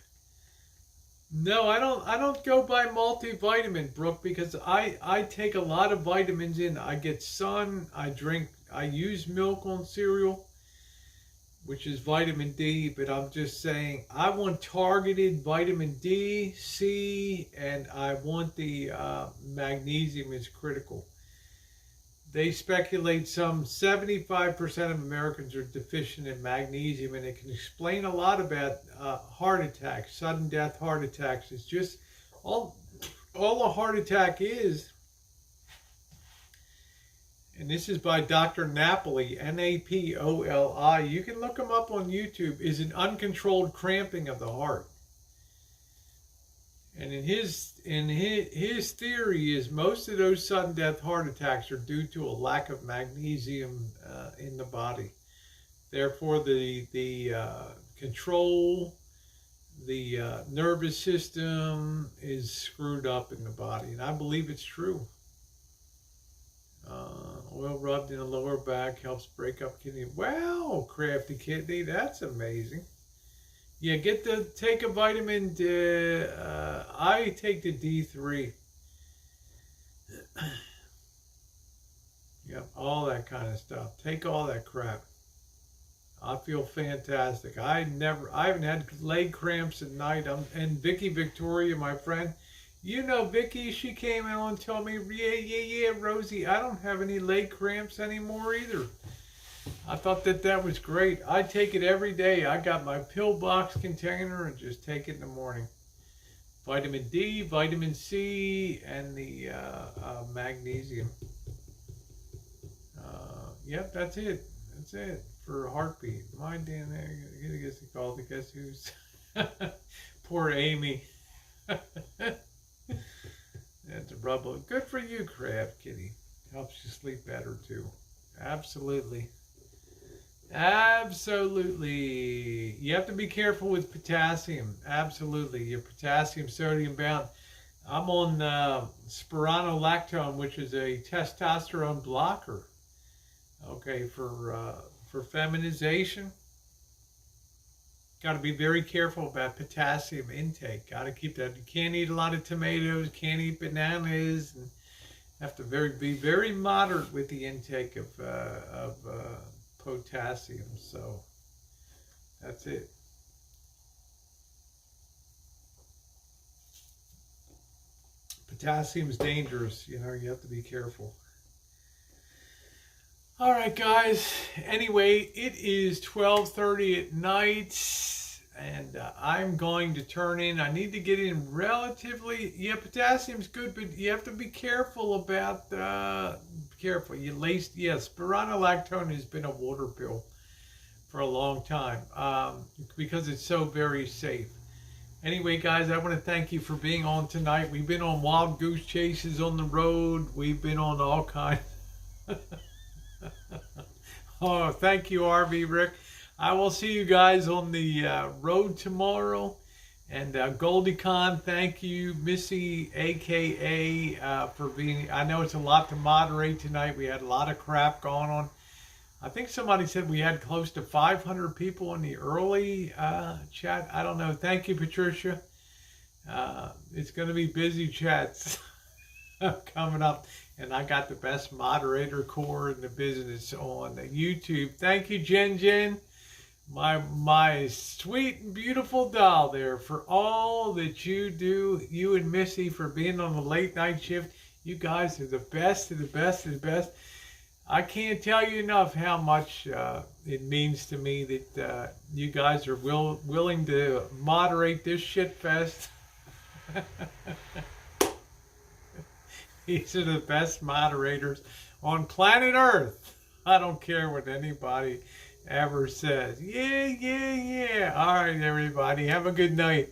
No, I don't go by multivitamin, Brooke, because I take a lot of vitamins in. I get sun, I use milk on cereal, which is vitamin D, but I'm just saying I want targeted vitamin D, C, and I want the magnesium is critical. They speculate some 75% of Americans are deficient in magnesium, and it can explain a lot about heart attacks, sudden death heart attacks. It's just all a heart attack is, and this is by Dr. Napoli, Napoli. You can look him up on YouTube, is an uncontrolled cramping of the heart. And in his theory is most of those sudden death heart attacks are due to a lack of magnesium in the body. Therefore, the control, the nervous system is screwed up in the body, and I believe it's true. Oil rubbed in the lower back helps break up kidney. Wow, Crafty Kidney, that's amazing. Yeah, take a vitamin D. I take the D3. Yep, all that kind of stuff. Take all that crap. I feel fantastic. I haven't had leg cramps at night. And Vicky Victoria, my friend, you know Vicky, she came out and told me, yeah, Rosie, I don't have any leg cramps anymore either. I thought that was great. I take it every day. I got my pill box container and just take it in the morning. Vitamin D, vitamin C, and the magnesium. Yep, that's it. That's it for a heartbeat. My damn, I guess they call it, guess who's? Poor Amy. That's a rubble. Good for you, Crab Kitty. Helps you sleep better too. Absolutely. Absolutely. You have to be careful with potassium. Absolutely. Your potassium sodium bound. I'm on spironolactone, which is a testosterone blocker. Okay, for feminization. Got to be very careful about potassium intake. Got to keep that. You can't eat a lot of tomatoes. Can't eat bananas. And have to be very moderate with the intake of potassium. So that's it. Potassium is dangerous. You know, you have to be careful. All right, guys. Anyway, it is 12:30 at night, and I'm going to turn in. I need to get in relatively. Yeah, potassium's good, but you have to be careful about. Careful. Spironolactone has been a water pill for a long time because it's so very safe. Anyway, guys, I want to thank you for being on tonight. We've been on wild goose chases on the road. We've been on all kinds. Oh, thank you, RV Rick. I will see you guys on the road tomorrow. And Goldie Con, thank you. Missy, a.k.a. For being... I know it's a lot to moderate tonight. We had a lot of crap going on. I think somebody said we had close to 500 people in the early chat. I don't know. Thank you, Patricia. It's going to be busy chats coming up. And I got the best moderator core in the business on YouTube. Thank you, Jen. My sweet and beautiful doll there, for all that you do. You and Missy for being on the late night shift. You guys are the best of the best of the best. I can't tell you enough how much it means to me that you guys are willing to moderate this shit fest. These are the best moderators on planet Earth. I don't care what anybody ever says. Yeah. All right, everybody. Have a good night.